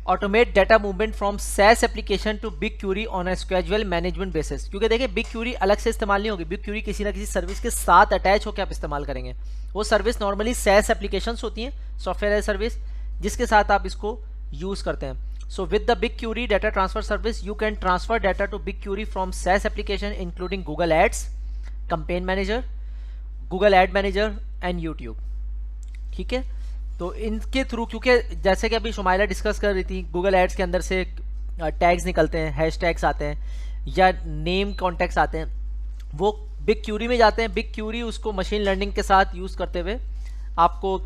automate data movement from SaaS application to BigQuery on a schedule management basis. क्योंकि देखिए बिग क्यूरी अलग से इस्तेमाल नहीं होगी, बिग क्यूरी किसी ना किसी सर्विस के साथ अटैच होकर आप इस्तेमाल करेंगे। वो सर्विस नॉर्मली सैस एप्लीकेशंस होती हैं, सॉफ्टवेयर एज सर्विस, जिसके साथ आप इसको यूज़ करते हैं। So with the BigQuery data transfer service you can transfer data to BigQuery from SaaS application including Google ads, campaign manager, Google ad manager and YouTube. ठीक है, तो इनके थ्रू, क्योंकि जैसे कि अभी शुमाइला डिस्कस कर रही थी, गूगल एड्स के अंदर से टैग्स निकलते हैं, हैश टैग्स आते हैं या नेम कॉन्टैक्ट्स आते हैं, वो बिग क्यूरी में जाते हैं। बिग क्यूरी उसको मशीन लर्निंग के साथ यूज़ करते हुए आपको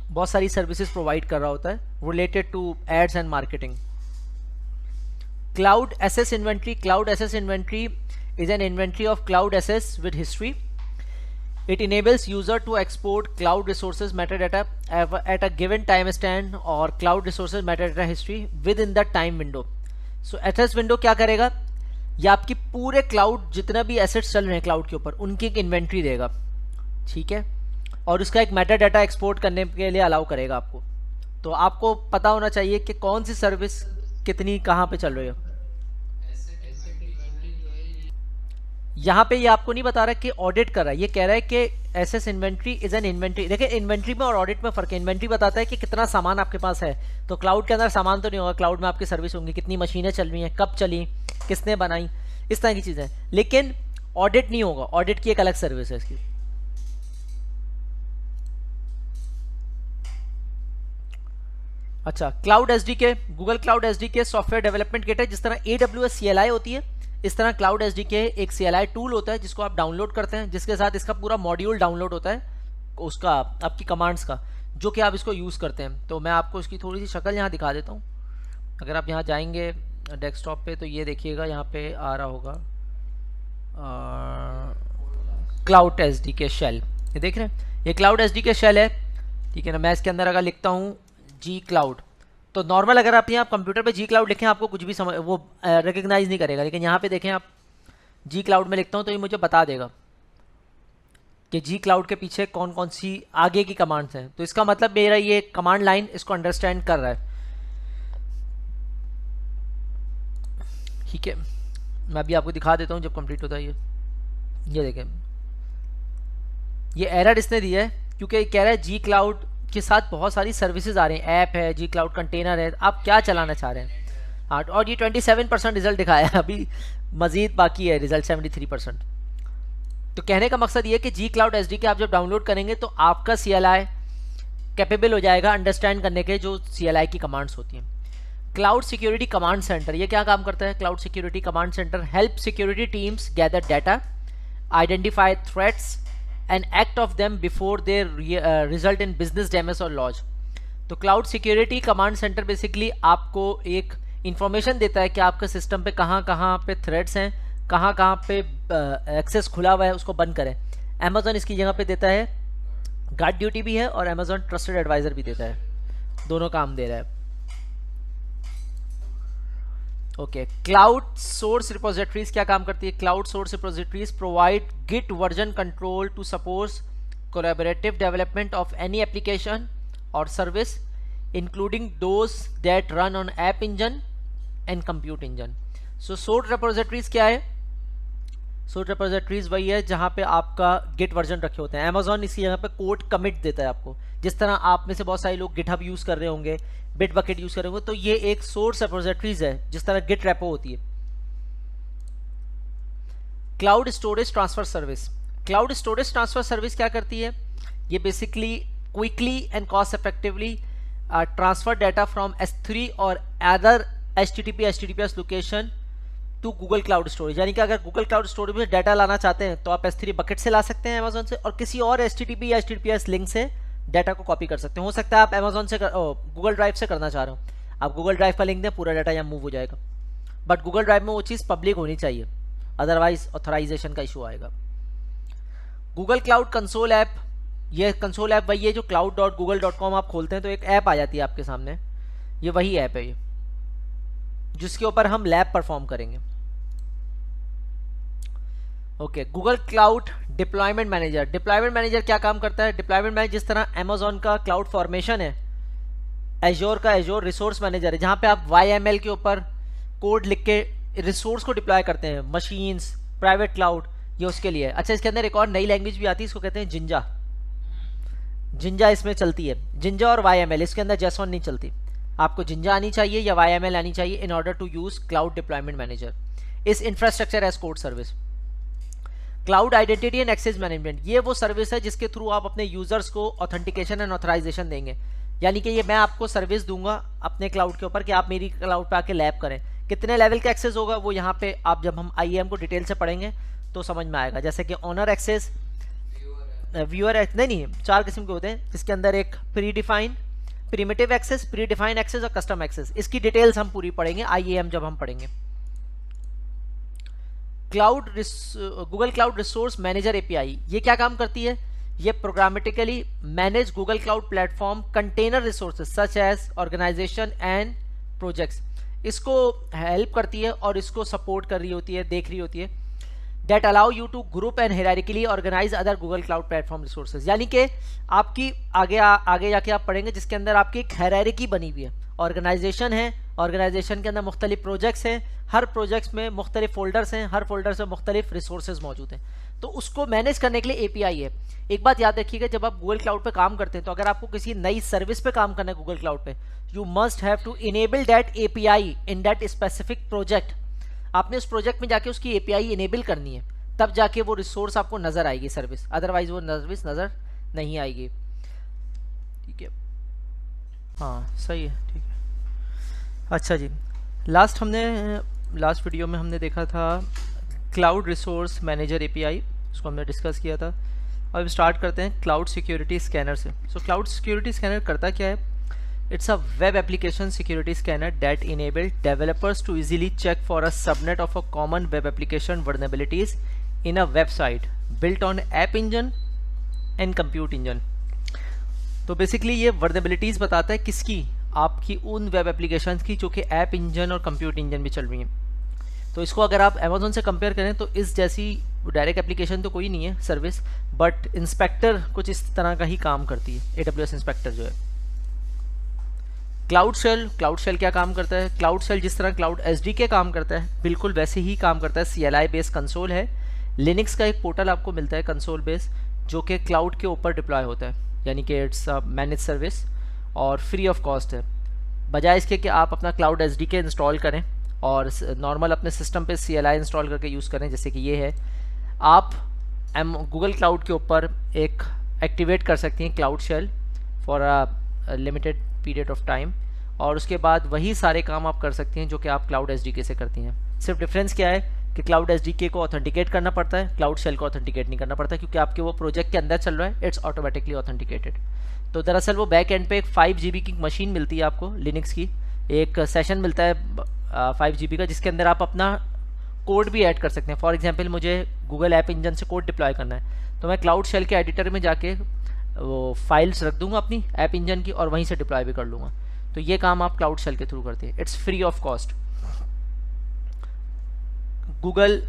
बहुत सारी सर्विसेज प्रोवाइड कर रहा होता है related to ads and marketing. Cloud asset inventory. Cloud asset inventory is an inventory of cloud assets with history. It enables user to export cloud resources metadata at a given time stamp or cloud resources metadata history within the time window. So SS window क्या करेगा? ये आपकी पूरे क्लाउड जितना भी एसेट्स चल रहे हैं क्लाउड के ऊपर उनकी एक इन्वेंट्री देगा, ठीक है, और उसका एक मेटाडाटा एक्सपोर्ट करने के लिए अलाउ करेगा आपको। तो आपको पता होना चाहिए कि कौन सी सर्विस कितनी कहाँ पे चल रही है। यहाँ पे ये आपको नहीं बता रहा कि ऑडिट कर रहा है, ये कह रहा है कि asset inventory is an inventory. देखिए इन्वेंट्री में और ऑडिट में फर्क है। इन्वेंट्री बताता है कि कितना सामान आपके पास है, तो क्लाउड के अंदर सामान तो नहीं होगा, क्लाउड में आपकी सर्विस होंगी, कितनी मशीनें चल रही हैं, कब चली, किसने बनाई, इस तरह की चीज़ें। लेकिन ऑडिट नहीं होगा, ऑडिट की एक अलग सर्विस है इसकी। अच्छा, cloud SDK, Google cloud SDK software development kit है। जिस तरह AWS CLI होती है, इस तरह क्लाउड एसडीके एक CLI टूल होता है जिसको आप डाउनलोड करते हैं, जिसके साथ इसका पूरा मॉड्यूल डाउनलोड होता है उसका, आपकी कमांड्स का, जो कि आप इसको यूज़ करते हैं। तो मैं आपको इसकी थोड़ी सी शक्ल यहाँ दिखा देता हूँ। अगर आप यहाँ जाएंगे डेस्कटॉप पे तो ये देखिएगा, यहाँ पे आ रहा होगा क्लाउड एसडीके शेल, ये देख रहे हैं, ये क्लाउड एसडीके शेल है, ठीक है ना। मैं इसके अंदर अगर लिखता हूँ जी क्लाउड, तो नॉर्मल अगर आप यहाँ कंप्यूटर पे जी क्लाउड लिखें आपको कुछ भी समझ वो रिकग्नाइज नहीं करेगा, लेकिन यहाँ पे देखें आप जी क्लाउड में लिखता हूँ तो ये मुझे बता देगा कि जी क्लाउड के पीछे कौन कौन सी आगे की कमांड्स हैं। तो इसका मतलब मेरा ये कमांड लाइन इसको अंडरस्टैंड कर रहा है, ठीक है। मैं अभी आपको दिखा देता हूँ जब कंप्लीट होता है। ये देखें, ये एरर इसने दिया है क्योंकि कह रहा है जी क्लाउड के साथ बहुत सारी सर्विसेज आ रही हैं, ऐप है, जी क्लाउड कंटेनर है, आप क्या चलाना चाह रहे हैं। हाँ, और ये 27% रिजल्ट दिखाया है, अभी मजीद बाकी है रिजल्ट 73%। तो कहने का मकसद ये है कि जी क्लाउड एसडीके आप जब डाउनलोड करेंगे तो आपका CLI कैपेबल हो जाएगा अंडरस्टैंड करने के जो CLI की कमांड्स होती हैं। क्लाउड सिक्योरिटी कमांड सेंटर, ये क्या काम करता है? Cloud security command centre help security teams gather data, identify threats and act of them before they result in business damage or loss। तो cloud security command centre basically आपको एक इंफॉर्मेशन देता है कि आपके सिस्टम पे कहाँ कहाँ पे थ्रेड्स हैं, कहाँ कहाँ पे एक्सेस खुला हुआ है, उसको बंद करें। अमेजोन इसकी जगह पे देता है, गार्ड ड्यूटी भी है और अमेजोन ट्रस्टेड एडवाइजर भी देता है, दोनों काम दे रहा है। ओके, क्लाउड सोर्स रिपोजिटरीज क्या काम करती है? Cloud source repositories provide Git version control to support collaborative development of any application और service including those that run on app engine and compute engine. So source repositories क्या है? सोर्स रेपोजिटरीज वही है जहां पे आपका गिट वर्जन रखे होते हैं। अमेजॉन इसी जगह पे कोड कमिट देता है आपको, जिस तरह आप में से बहुत सारे लोग गिटहब यूज कर रहे होंगे, बिट बकेट यूज कर रहे होंगे, तो ये एक सोर्स रेपोजिटरीज है जिस तरह गिट रेपो होती है। Cloud storage transfer service, cloud storage transfer service क्या करती है? ये basically quickly and cost effectively transfer data from S3 और other HTTPS location to Google cloud storage. यानी कि अगर गूगल क्लाउड स्टोरेज में डाटा लाना चाहते हैं तो आप S3 बकेट से ला सकते हैं अमेजोन से, और किसी और HTTP या HTTPS लिंक से डाटा को कॉपी कर सकते हैं। हो सकता है आप अमेजोन से गूगल ड्राइव से करना चाह रहे हो, आप गूगल ड्राइव का लिंक दें, पूरा डाटा यहाँ मूव हो जाएगा। बट गूगल ड्राइव में वो चीज़ पब्लिक होनी चाहिए, अदरवाइज ऑथराइजेशन का इशू आएगा। गूगल क्लाउड कंसोल ऐप, ये कंसोल ऐप वही है जो cloud.google.com आप खोलते हैं तो एक ऐप आ जाती है आपके सामने, ये वही ऐप है ये, जिसके ऊपर हम लैब परफॉर्म करेंगे। Okay, Google cloud deployment manager, deployment manager क्या काम करता है? डिप्लॉयमेंट मैनेजर जिस तरह अमेजोन का क्लाउड फॉर्मेशन है, एजोर का एजोर रिसोर्स मैनेजर है, जहां पे आप YML के ऊपर कोड लिख के रिसोर्स को डिप्लॉय करते हैं, मशीन्स, प्राइवेट क्लाउड, ये उसके लिए। अच्छा, इसके अंदर एक और नई लैंग्वेज भी आती है, इसको कहते हैं जिंजा। जिंजा इसमें चलती है, जिंजा और YML, इसके अंदर JSON नहीं चलती। आपको जिंजा आनी चाहिए या YML आनी चाहिए in order to use cloud deployment manager. इस infrastructure as code service. Cloud identity and access management, ये वो सर्विस है जिसके थ्रू आप अपने यूजर्स को ऑथेंटिकेशन एंड ऑथराइजेशन देंगे। यानी कि ये मैं आपको सर्विस दूंगा अपने क्लाउड के ऊपर कि आप मेरी क्लाउड पे आके लैब करें। कितने लेवल का एक्सेस होगा वो यहाँ पे आप जब हम IAM को डिटेल से पढ़ेंगे तो समझ में आएगा। जैसे कि ऑनर एक्सेस, व्यूअर नहीं 4 किस्म के होते हैं, जिसके अंदर एक pre define, primitive access, pre define access और कस्टम एक्सेस। इसकी डिटेल्स हम पूरी पढ़ेंगे IAM जब हम पढ़ेंगे। Cloud Google cloud resource manager API, ये क्या काम करती है? ये programmatically manage Google cloud platform container resources such as organization and projects, इसको हेल्प करती है और इसको सपोर्ट कर रही होती है, देख रही होती है। That allow you to group and hierarchically organize other Google cloud platform resources. यानी कि आपकी आगे जाके आप पढ़ेंगे जिसके अंदर आपकी एक हायरार्की बनी हुई है, ऑर्गेनाइजेशन है, ऑर्गेनाइजेशन के अंदर मुख्तलिफ प्रोजेक्ट्स हैं, हर प्रोजेक्ट्स में मुख्तलिफ फोल्डर्स हैं, हर फोल्डर्स में मुख्तलिफ रिसोर्सेज मौजूद हैं, तो उसको मैनेज करने के लिए API है। एक बात याद रखिएगा, जब आप गूगल क्लाउड पे काम करते हैं तो अगर आपको किसी नई सर्विस पे काम करना है गूगल क्लाउड पे, you must have to enable that API in that specific project. आपने उस प्रोजेक्ट में जाके उसकी API इनेबल करनी है, तब जाके वो रिसोर्स आपको नजर आएगी सर्विस, अदरवाइज वो सर्विस नजर नहीं आएगी। ठीक है, हाँ सही है, ठीक है। अच्छा जी, लास्ट वीडियो में हमने देखा था क्लाउड रिसोर्स मैनेजर API, उसको हमने डिस्कस किया था। अब स्टार्ट करते हैं क्लाउड सिक्योरिटी स्कैनर से। सो क्लाउड सिक्योरिटी स्कैनर करता क्या है? It's a web application security scanner that enable developers to easily check for a subnet of a common web application vulnerabilities in a website built on app engine and compute engine। तो बेसिकली ये वर्नेबिलिटीज़ बताता है किसकी? आपकी उन वेब एप्लीकेशंस की जो कि ऐप इंजन और कंप्यूट इंजन भी चल रही हैं। तो इसको अगर आप अमेजोन से कंपेयर करें तो इस जैसी डायरेक्ट एप्लीकेशन तो कोई नहीं है सर्विस, बट इंस्पेक्टर कुछ इस तरह का ही काम करती है, AWS इंस्पेक्टर जो है। क्लाउड शेल क्या काम करता है? क्लाउड शेल जिस तरह क्लाउड SDK काम करता है बिल्कुल वैसे ही काम करता है। CLI बेस्ड कंसोल है, लिनक्स का एक पोर्टल आपको मिलता है कंसोल बेस, जो कि क्लाउड के ऊपर डिप्लॉय होता है, यानी कि इट्स मैनेज सर्विस और फ्री ऑफ कॉस्ट है। बजाय इसके कि आप अपना क्लाउड SDK इंस्टॉल करें और नॉर्मल अपने सिस्टम पे CLI इंस्टॉल करके यूज़ करें, जैसे कि ये है, आप गूगल क्लाउड के ऊपर एक एक्टिवेट कर सकती हैं cloud shell for a limited period of time, और उसके बाद वही सारे काम आप कर सकती हैं जो कि आप क्लाउड SDK से करती हैं। सिर्फ डिफरेंस क्या है कि क्लाउड SDK को ऑथेंटिकेट करना पड़ता है, क्लाउड शेल को ऑथेंटिकेट नहीं करना पड़ता, क्योंकि आपके वो प्रोजेक्ट के अंदर चल रहा है, इट्स ऑटोमेटिकली ऑथेंटिकेटेड। तो दरअसल वो बैक एंड पे एक 5 GB की मशीन मिलती है आपको, लिनक्स की एक सेशन मिलता है 5 GB का, जिसके अंदर आप अपना कोड भी ऐड कर सकते हैं। फॉर एग्जांपल मुझे गूगल ऐप इंजन से कोड डिप्लॉय करना है, तो मैं क्लाउड शेल के एडिटर में जाके वो फाइल्स रख दूंगा अपनी ऐप इंजन की और वहीं से डिप्लॉय भी कर लूँगा। तो ये काम आप क्लाउड शेल के थ्रू करते हैं, it's free of cost. Google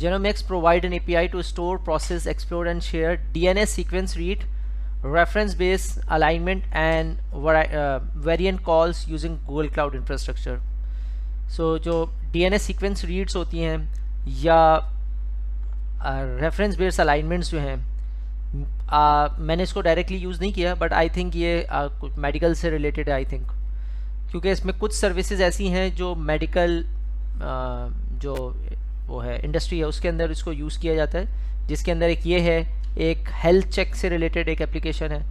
Genomics provide an API to store, process, explore and share DNA sequence read reference based alignment and variant calls using Google Cloud Infrastructure. So जो DNS सीक्वेंस रीड्स होती हैं या रेफरेंस बेस्ड अलाइनमेंट्स जो हैं, मैंने इसको डायरेक्टली यूज़ नहीं किया, बट आई थिंक ये कुछ मेडिकल से रिलेटेड है आई थिंक, क्योंकि इसमें कुछ सर्विसेज ऐसी हैं जो मेडिकल जो वो है इंडस्ट्री है उसके अंदर इसको यूज़ किया जाता है, जिसके अंदर एक ये है, एक हेल्थ चेक से रिलेटेड एक एप्लीकेशन है,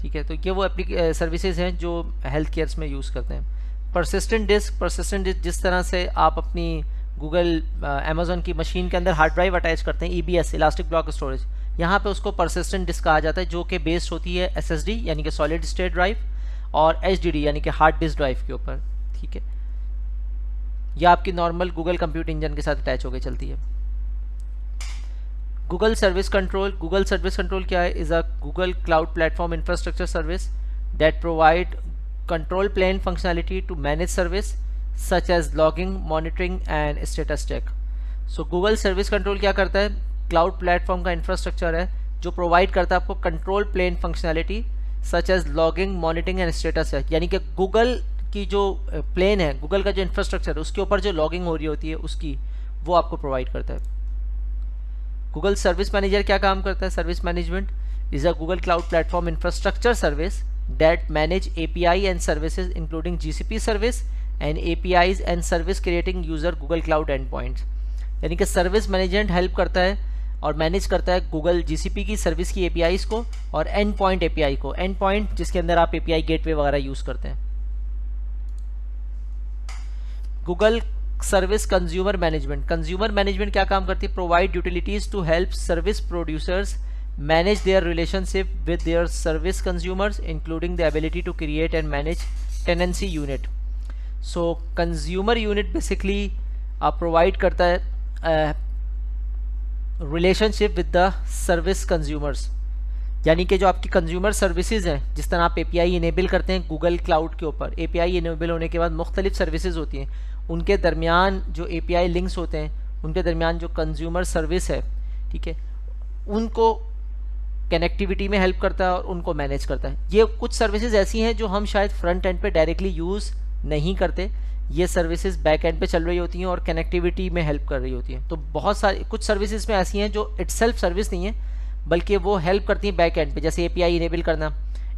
ठीक है। तो ये वो सर्विसेज हैं जो हेल्थ केयर्स में यूज़ करते हैं। परसिस्टेंट डिस्क जिस तरह से आप अपनी गूगल अमेज़ॉन की मशीन के अंदर हार्ड ड्राइव अटैच करते हैं, EBS इलास्टिक ब्लॉक स्टोरेज, यहाँ पे उसको परसिस्टेंट डिस्क कहा जाता है, जो कि बेस्ड होती है SSD यानी कि सॉलिड स्टेट ड्राइव और HDD यानी कि हार्ड डिस्क ड्राइव के ऊपर, ठीक है। यह आपकी नॉर्मल गूगल कंप्यूट इंजन के साथ अटैच होकर चलती है। गूगल सर्विस कंट्रोल क्या है? Is a Google cloud platform infrastructure service that provide control plane functionality to manage service such as logging, monitoring and status check. So Google service control क्या करता है? क्लाउड प्लेटफॉर्म का इंफ्रास्ट्रक्चर है जो प्रोवाइड करता है आपको control plane functionality such as logging, monitoring and status check, यानी कि गूगल की जो प्लेन है, गूगल का जो इंफ्रास्ट्रक्चर है उसके ऊपर जो लॉगिंग हो रही होती है उसकी, वो आपको प्रोवाइड करता है। गूगल सर्विस मैनेजर क्या काम करता है? Service management is a Google cloud platform infrastructure service that manage API and services including GCP service and APIs and service creating user Google cloud and points. यानी कि सर्विस मैनेजमेंट हेल्प करता है और मैनेज करता है गूगल GCP की सर्विस की APIs को और एंड पॉइंट API को, एंड पॉइंट जिसके अंदर आप API गेटवे वगैरह यूज़ करते हैं। गूगल सर्विस कंज्यूमर मैनेजमेंट क्या काम करती है? Provide utilities to help service producers manage their relationship with their service consumers including the ability to create and manage tenancy unit. So consumer unit basically provide करता है relationship with the service consumers, यानी कि जो आपकी कंज्यूमर सर्विसेज हैं, जिस तरह आप API इनेबल करते हैं गूगल क्लाउड के ऊपर, API इनेबल होने के बाद मुख्तलिफ सर्विसेज होती हैं, उनके दरमियान जो API लिंक्स होते हैं, उनके दरमियान जो कंज्यूमर सर्विस है, ठीक है, उनको कनेक्टिविटी में हेल्प करता है और उनको मैनेज करता है। ये कुछ सर्विसेज ऐसी हैं जो हम शायद फ्रंट एंड पे डायरेक्टली यूज़ नहीं करते, ये सर्विसेज बैक एंड पे चल रही होती हैं और कनेक्टिविटी में हेल्प कर रही होती हैं। तो बहुत सारी कुछ सर्विसेज में ऐसी हैं जो इटसेल्फ सर्विस नहीं है, बल्कि वो हेल्प करती हैं बैक एंड पे, जैसे API इनेबल करना,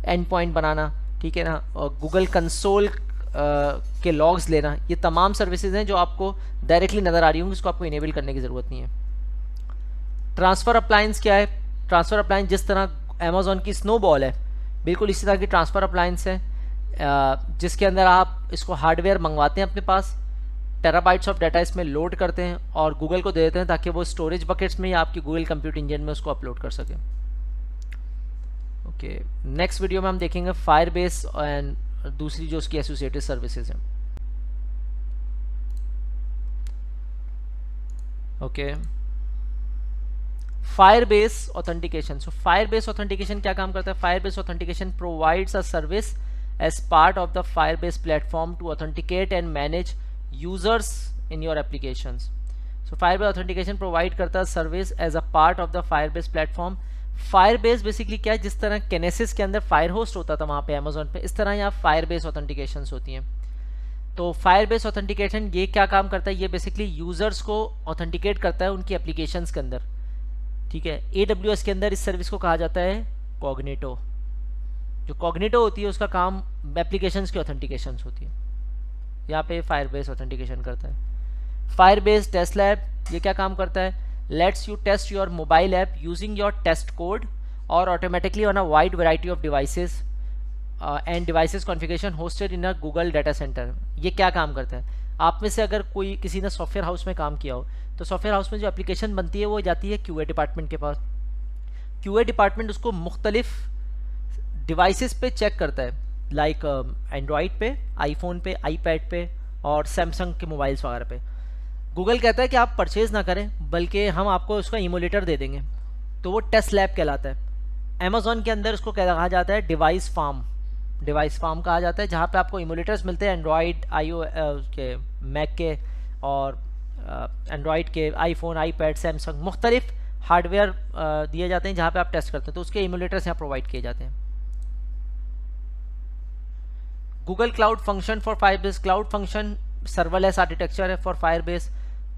एंड पॉइंट बनाना, ठीक है ना, और गूगल कंसोल के लॉग्स लेना। ये तमाम सर्विसेज हैं जो आपको डायरेक्टली नज़र आ रही होंगी, इसको आपको इनेबल करने की ज़रूरत नहीं है। ट्रांसफ़र अप्लायंस क्या है? ट्रांसफ़र अप्लायंस जिस तरह अमेज़ॉन की स्नोबॉल है, बिल्कुल इसी तरह की ट्रांसफ़र अप्लायंस है, जिसके अंदर आप इसको हार्डवेयर मंगवाते हैं अपने पास, टेराबाइट्स ऑफ डाटा इसमें लोड करते हैं और गूगल को दे देते हैं ताकि वो स्टोरेज बकेट्स में या आपकी गूगल कंप्यूट इंजन में उसको अपलोड कर सकें। ओके, नेक्स्ट वीडियो में हम देखेंगे फायरबेस एंड दूसरी जो उसकी एसोसिएटेड सर्विसेज हैं। Okay, Firebase authentication. So Firebase authentication क्या काम करता है? Firebase authentication provides a service as part of the Firebase platform to authenticate and manage users in your applications. So Firebase authentication provide करता है service as a part of the Firebase platform. Firebase basically क्या है? जिस तरह Kinesis के अंदर Firehose होता था वहाँ पे Amazon पे, इस तरह यहाँ Firebase authentications होती हैं। तो Firebase authentication ये क्या काम करता है? ये basically users को authenticate करता है उनकी applications के अंदर, ठीक है। AWS के अंदर इस सर्विस को कहा जाता है Cognito। जो कॉग्निटो होती है उसका काम एप्लीकेशंस की ऑथेंटिकेशंस होती है, यहाँ पे फायरबेस ऑथेंटिकेशन करता है। फायरबेस टेस्ट लैब ये क्या काम करता है? Lets you test your mobile app using your test code और automatically on a wide variety of devices and devices configuration hosted in a Google data centre. ये क्या काम करता है? आप में से अगर कोई किसी ने सॉफ्टवेयर हाउस में काम किया हो तो सॉफ्टवेयर हाउस में जो एप्लीकेशन बनती है वो जाती है QA डिपार्टमेंट के पास। QA डिपार्टमेंट उसको मुख्तलिफ डिवाइसेस पे चेक करता है, लाइक एंड्रॉयड पे, आईफोन पे, आईपैड पे और सैमसंग के मोबाइल्स वगैरह पे। गूगल कहता है कि आप परचेज़ ना करें बल्कि हम आपको उसका इमोलेटर दे देंगे, तो वो टेस्ट लैब कहलाता है। अमेज़ॉन के अंदर उसको कहा जाता है डिवाइस फार्म कहा जाता है, जहाँ पे आपको इमोलेटर्स मिलते हैं एंड्रॉयड, के मैक के और एंड्रॉयड के, आईफोन, आईपैड, सैमसंग, मुख्तलिफ हार्डवेयर दिए जाते हैं जहाँ पे आप टेस्ट करते हैं, तो उसके इमुलेटर्स यहाँ प्रोवाइड किए जाते हैं। Google cloud function for Firebase, cloud function serverless architecture है फॉर फायरबेस।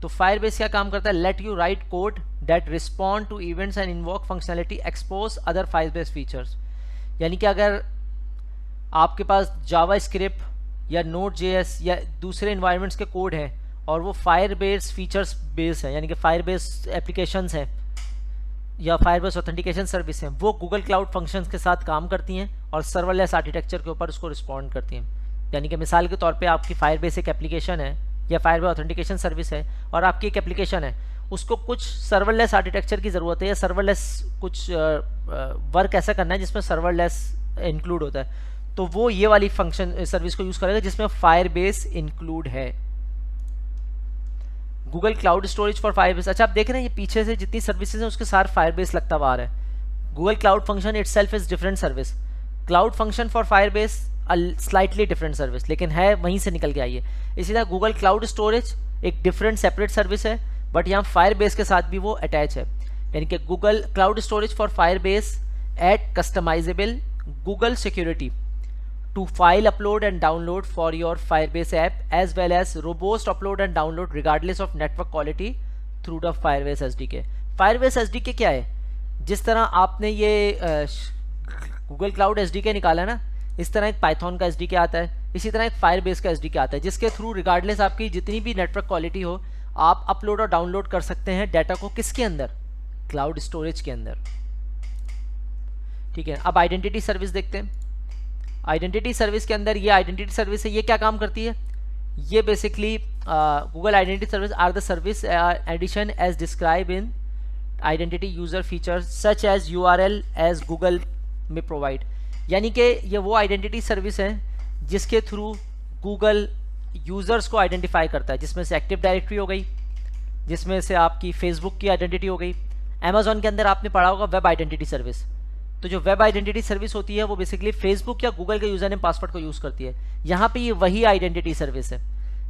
तो फायरबेस क्या काम करता है, let you write code that respond to events and invoke functionality expose other Firebase features. यानी कि अगर आपके पास जावा स्क्रिप्ट या नोड जेएस या दूसरे इन्वायरमेंट्स के कोड हैं और वो फायरबेस फीचर्स बेस है, यानी कि फायरबेस एप्लीकेशंस हैं या फायरबेस ऑथेंटिकेशन सर्विस हैं, वो गूगल क्लाउड फंक्शंस के साथ काम करती हैं और सर्वरलेस आर्किटेक्चर के ऊपर उसको रिस्पॉन्ड करती हैं। यानी कि मिसाल के तौर पे आपकी फायरबेस एक एप्लीकेशन है या फायरबेस ऑथेंटिकेशन सर्विस है और आपकी एक एप्लीकेशन है, उसको कुछ सर्वरलेस आर्किटेक्चर की ज़रूरत है या सर्वरलेस कुछ वर्क ऐसा करना है जिसमें सर्वरलेस इंक्लूड होता है, तो वो ये वाली फंक्शन सर्विस को यूज़ करेगा जिसमें फायरबेस इंक्लूड है। Google cloud storage for Firebase. अच्छा, आप देख रहे हैं ये पीछे से जितनी सर्विसेज हैं उसके साथ फायरबेस लगता हुआ आ रहा है। Google cloud function itself is different service, cloud function for Firebase slightly different service, लेकिन है वहीं से निकल के आई है। इसी तरह गूगल क्लाउड स्टोरेज एक डिफरेंट सेपरेट सर्विस है, बट यहाँ फायरबेस के साथ भी वो अटैच है। यानी कि Google cloud storage for Firebase at customizable Google security to file upload and download for your Firebase app as well as robust upload and download regardless of network quality through the Firebase SDK। Firebase SDK क्या है, जिस तरह आपने ये Google Cloud SDK निकाला ना, इस तरह एक Python का SDK आता है, इसी तरह एक Firebase का SDK आता है जिसके थ्रू रिगार्डलेस आपकी जितनी भी नेटवर्क क्वालिटी हो आप अपलोड और डाउनलोड कर सकते हैं डाटा को। किसके अंदर, क्लाउड स्टोरेज के अंदर। ठीक है, अब आइडेंटिटी सर्विस देखते हैं। आइडेंटिटी सर्विस के अंदर ये आइडेंटिटी सर्विस है, ये क्या काम करती है, ये basically Google identity service are the service edition as describe in identity user features such as URL as Google में प्रोवाइड। यानी कि ये वो आइडेंटिटी सर्विस है जिसके थ्रू गूगल यूजर्स को आइडेंटिफाई करता है, जिसमें से एक्टिव डायरेक्टरी हो गई, जिसमें से आपकी फेसबुक की आइडेंटिटी हो गई। अमेजोन के अंदर आपने पढ़ा होगा वेब आइडेंटिटी सर्विस, तो जो वेब आइडेंटिटी सर्विस होती है वो बेसिकली फेसबुक या गूगल के यूजर नेम पासवर्ड को यूज़ करती है। यहाँ पे ये वही आइडेंटिटी सर्विस है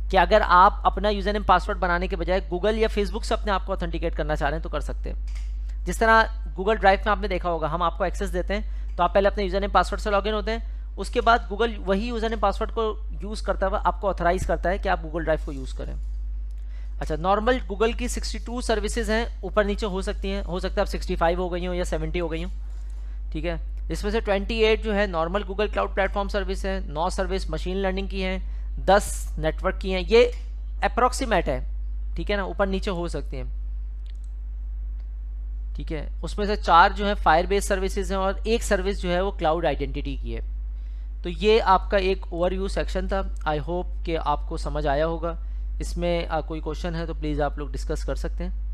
कि अगर आप अपना यूजर नेम पासवर्ड बनाने के बजाय गूगल या फेसबुक से अपने आप को ऑथेंटिकेट करना चाह रहे हैं तो कर सकते हैं। जिस तरह गूगल ड्राइव में आपने देखा होगा, हम आपको एक्सेस देते हैं तो आप पहले अपने यूजर नेम पासवर्ड से लॉगिन होते हैं, उसके बाद गूगल वही यूजर नेम पासवर्ड को यूज़ करता हुआ आपको ऑथराइज करता है कि आप गूगल ड्राइव को यूज़ करें। अच्छा, नॉर्मल गूगल की 62 सर्विसेज हैं, ऊपर नीचे हो सकती हैं, हो सकता है अब 65 हो गई हो या 70 हो गई हो। ठीक है, इसमें से 28 जो है normal Google cloud platform service है, 9 सर्विस मशीन लर्निंग की हैं, 10 नेटवर्क की हैं। ये अप्रॉक्सीमेट है, ठीक है ना, ऊपर नीचे हो सकती हैं। ठीक है, उसमें से 4 जो है फायरबेस सर्विसेज हैं और 1 सर्विस जो है वो क्लाउड आइडेंटिटी की है। तो ये आपका एक ओवरव्यू सेक्शन था। आई होप कि आपको समझ आया होगा। इसमें कोई क्वेश्चन है तो प्लीज़ आप लोग डिस्कस कर सकते हैं।